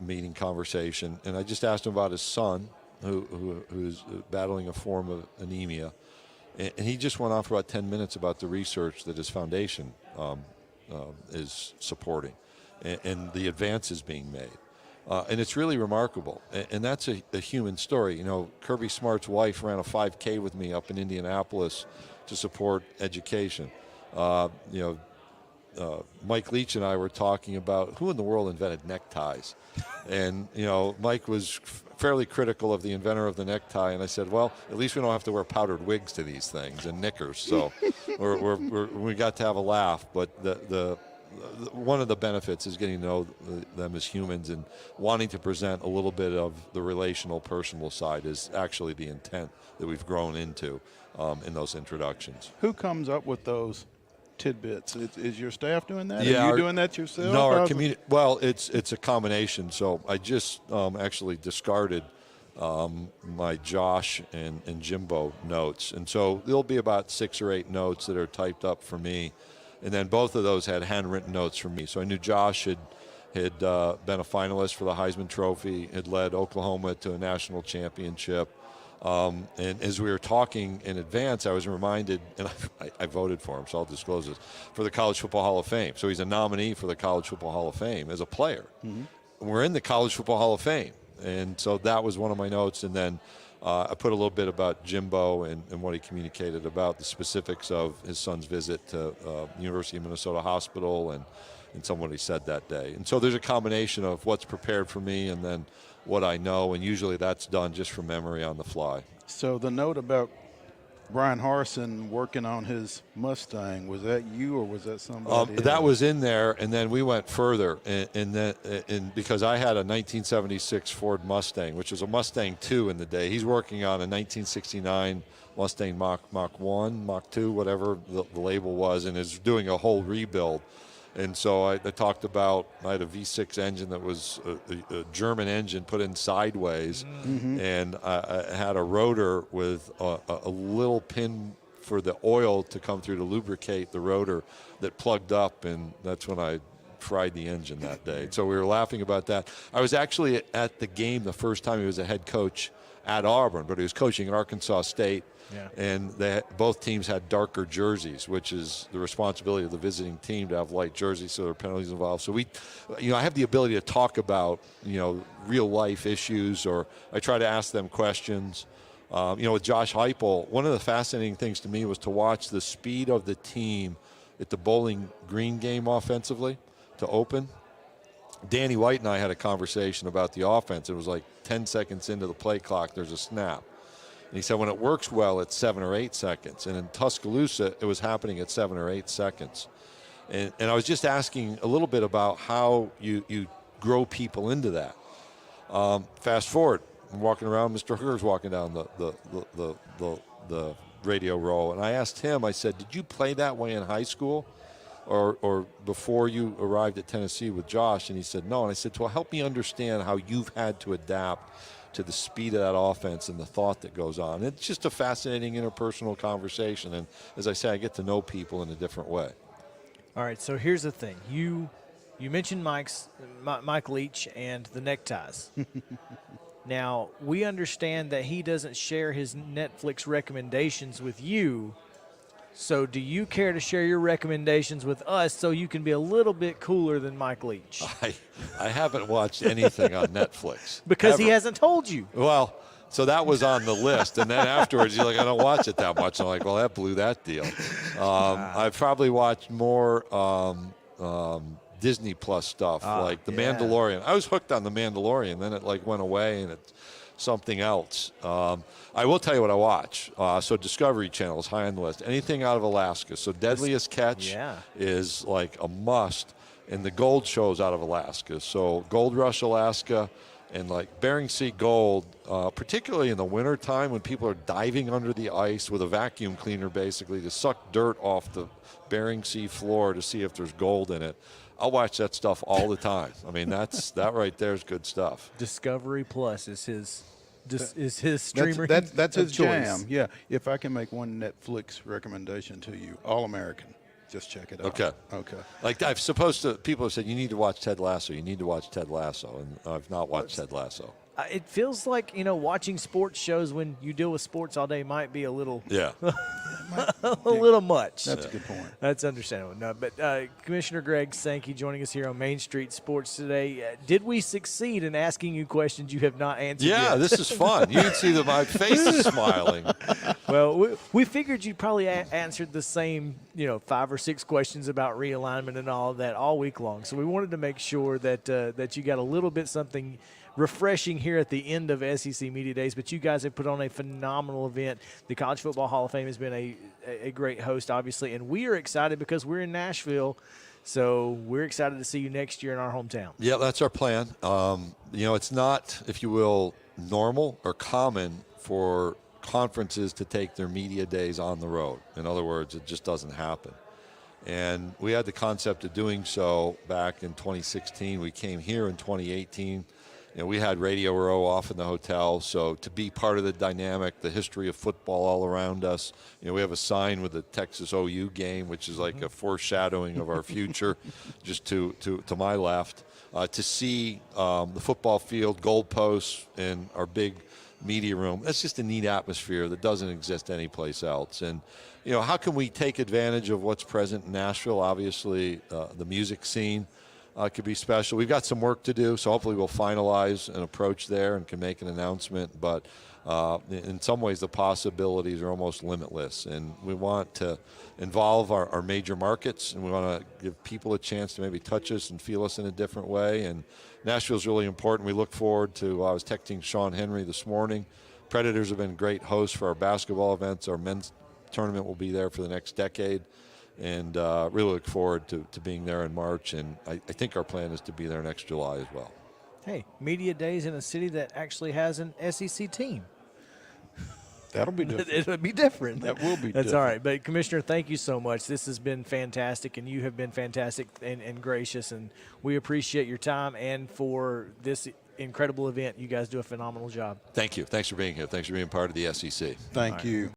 meeting conversation, and I just asked him about his son, who's battling a form of anemia, and he just went on for about 10 minutes about the research that his foundation is supporting, and the advances being made. And it's really remarkable, and that's a human story. Kirby Smart's wife ran a 5K with me up in Indianapolis to support education. Mike Leach and I were talking about who in the world invented neckties, and Mike was fairly critical of the inventor of the necktie, and I said, well, at least we don't have to wear powdered wigs to these things and knickers. So we got to have a laugh, but one of the benefits is getting to know them as humans, and wanting to present a little bit of the relational, personal side is actually the intent that we've grown into in those introductions. Who comes up with those tidbits? Is your staff doing that? Yeah, Are you doing that yourself? No, our community. Well, it's a combination. So I just actually discarded my Josh and Jimbo notes, and so there'll be about 6 or 8 notes that are typed up for me. And then both of those had handwritten notes from me. So I knew Josh had been a finalist for the Heisman Trophy, had led Oklahoma to a national championship. And as we were talking in advance, I was reminded, and I voted for him, so I'll disclose this, for the College Football Hall of Fame. So he's a nominee for the College Football Hall of Fame as a player. Mm-hmm. We're in the College Football Hall of Fame. And so that was one of my notes. And then I put a little bit about Jimbo and what he communicated about the specifics of his son's visit to University of Minnesota Hospital and some what he said that day. And so there's a combination of what's prepared for me and then what I know, and usually that's done just from memory on the fly. So the note about Brian Harsin working on his Mustang, was that you or was that somebody else? That was in there, and then we went further, and because I had a 1976 Ford Mustang, which was a Mustang 2 in the day. He's working on a 1969 Mustang Mach 1, Mach 2, whatever the label was, and is doing a whole rebuild. And so I talked about, I had a V6 engine that was a German engine put in sideways, and I had a rotor with a little pin for the oil to come through to lubricate the rotor that plugged up, and that's when I fried the engine that day. So we were laughing about that. I was actually at the game the first time he was a head coach at Auburn, but he was coaching at Arkansas State. Yeah. And both teams had darker jerseys, which is the responsibility of the visiting team to have light jerseys, so there are penalties involved. So I have the ability to talk about, real life issues, or I try to ask them questions. With Josh Heupel, one of the fascinating things to me was to watch the speed of the team at the Bowling Green game offensively to open. Danny White and I had a conversation about the offense. It was like 10 seconds into the play clock, there's a snap. And he said when it works well, it's 7 or 8 seconds. And in Tuscaloosa, it was happening at 7 or 8 seconds. And I was just asking a little bit about how you grow people into that. Fast forward, I'm walking around, Mr. Hooker's walking down the radio row, and I asked him, I said, did you play that way in high school or before you arrived at Tennessee with Josh? And he said, no. And I said, well, help me understand how you've had to adapt to the speed of that offense and the thought that goes on. It's just a fascinating interpersonal conversation, and as I say, I get to know people in a different way. All right, so here's the thing. You mentioned Mike Leach and the neckties. Now, we understand that he doesn't share his Netflix recommendations with you. So do you care to share your recommendations with us so you can be a little bit cooler than Mike Leach? I haven't watched anything on Netflix. Because ever. He hasn't told you. Well, so that was on the list. And then afterwards, you're like, I don't watch it that much. I'm like, well, that blew that deal. I've probably watched more Disney Plus stuff, like The Mandalorian. I was hooked on The Mandalorian. Then it like went away and it's something else. I will tell you what I watch. So Discovery Channel is high on the list. Anything out of Alaska. So Deadliest Catch is like a must. And the gold shows out of Alaska. So Gold Rush, Alaska, and like Bering Sea gold, particularly in the wintertime when people are diving under the ice with a vacuum cleaner basically to suck dirt off the Bering Sea floor to see if there's gold in it. I'll watch that stuff all the time. I mean, that right there is good stuff. Discovery Plus is his streamer. That's his choice. jam. Yeah. If I can make one Netflix recommendation to you, All American. Just check it out. Okay. Like people have said, you need to watch Ted Lasso. You need to watch Ted Lasso, and I've not watched Ted Lasso. It feels like, watching sports shows when you deal with sports all day might be a little a little much. That's a good point. That's understandable. No, but Commissioner Greg Sankey joining us here on Main Street Sports today. Did we succeed in asking you questions you have not answered yet? Yeah, this is fun. You can see that my face is smiling. Well, we figured you probably answered the same, 5 or 6 questions about realignment and all of that all week long. So we wanted to make sure that you got a little bit something refreshing here at the end of SEC Media Days, but you guys have put on a phenomenal event. The College Football Hall of Fame has been a great host, obviously, and we are excited because we're in Nashville, so we're excited to see you next year in our hometown. Yeah, that's our plan. It's not, if you will, normal or common for conferences to take their media days on the road. In other words, it just doesn't happen. And we had the concept of doing so back in 2016. We came here in 2018. We had Radio Row off in the hotel, so to be part of the dynamic, the history of football all around us, we have a sign with the Texas OU game, which is like a foreshadowing of our future, just to my left. To see the football field, goalposts, and our big media room, that's just a neat atmosphere that doesn't exist anyplace else. And, how can we take advantage of what's present in Nashville? Obviously, the music scene. Could be special. We've got some work to do, so hopefully we'll finalize an approach there and can make an announcement. But in some ways, the possibilities are almost limitless. And we want to involve our major markets, and we want to give people a chance to maybe touch us and feel us in a different way. And Nashville's really important. We look forward to, I was texting Sean Henry this morning. Predators have been great hosts for our basketball events. Our men's tournament will be there for the next decade. And really look forward to being there in March. And I think our plan is to be there next July as well. Hey, media days in a city that actually has an SEC team. That'll be different. It'll be different. That will be That's different. all right. But, Commissioner, thank you so much. This has been fantastic, and you have been fantastic and gracious. And we appreciate your time. And for this incredible event, you guys do a phenomenal job. Thank you. Thanks for being here. Thanks for being part of the SEC. Thank you.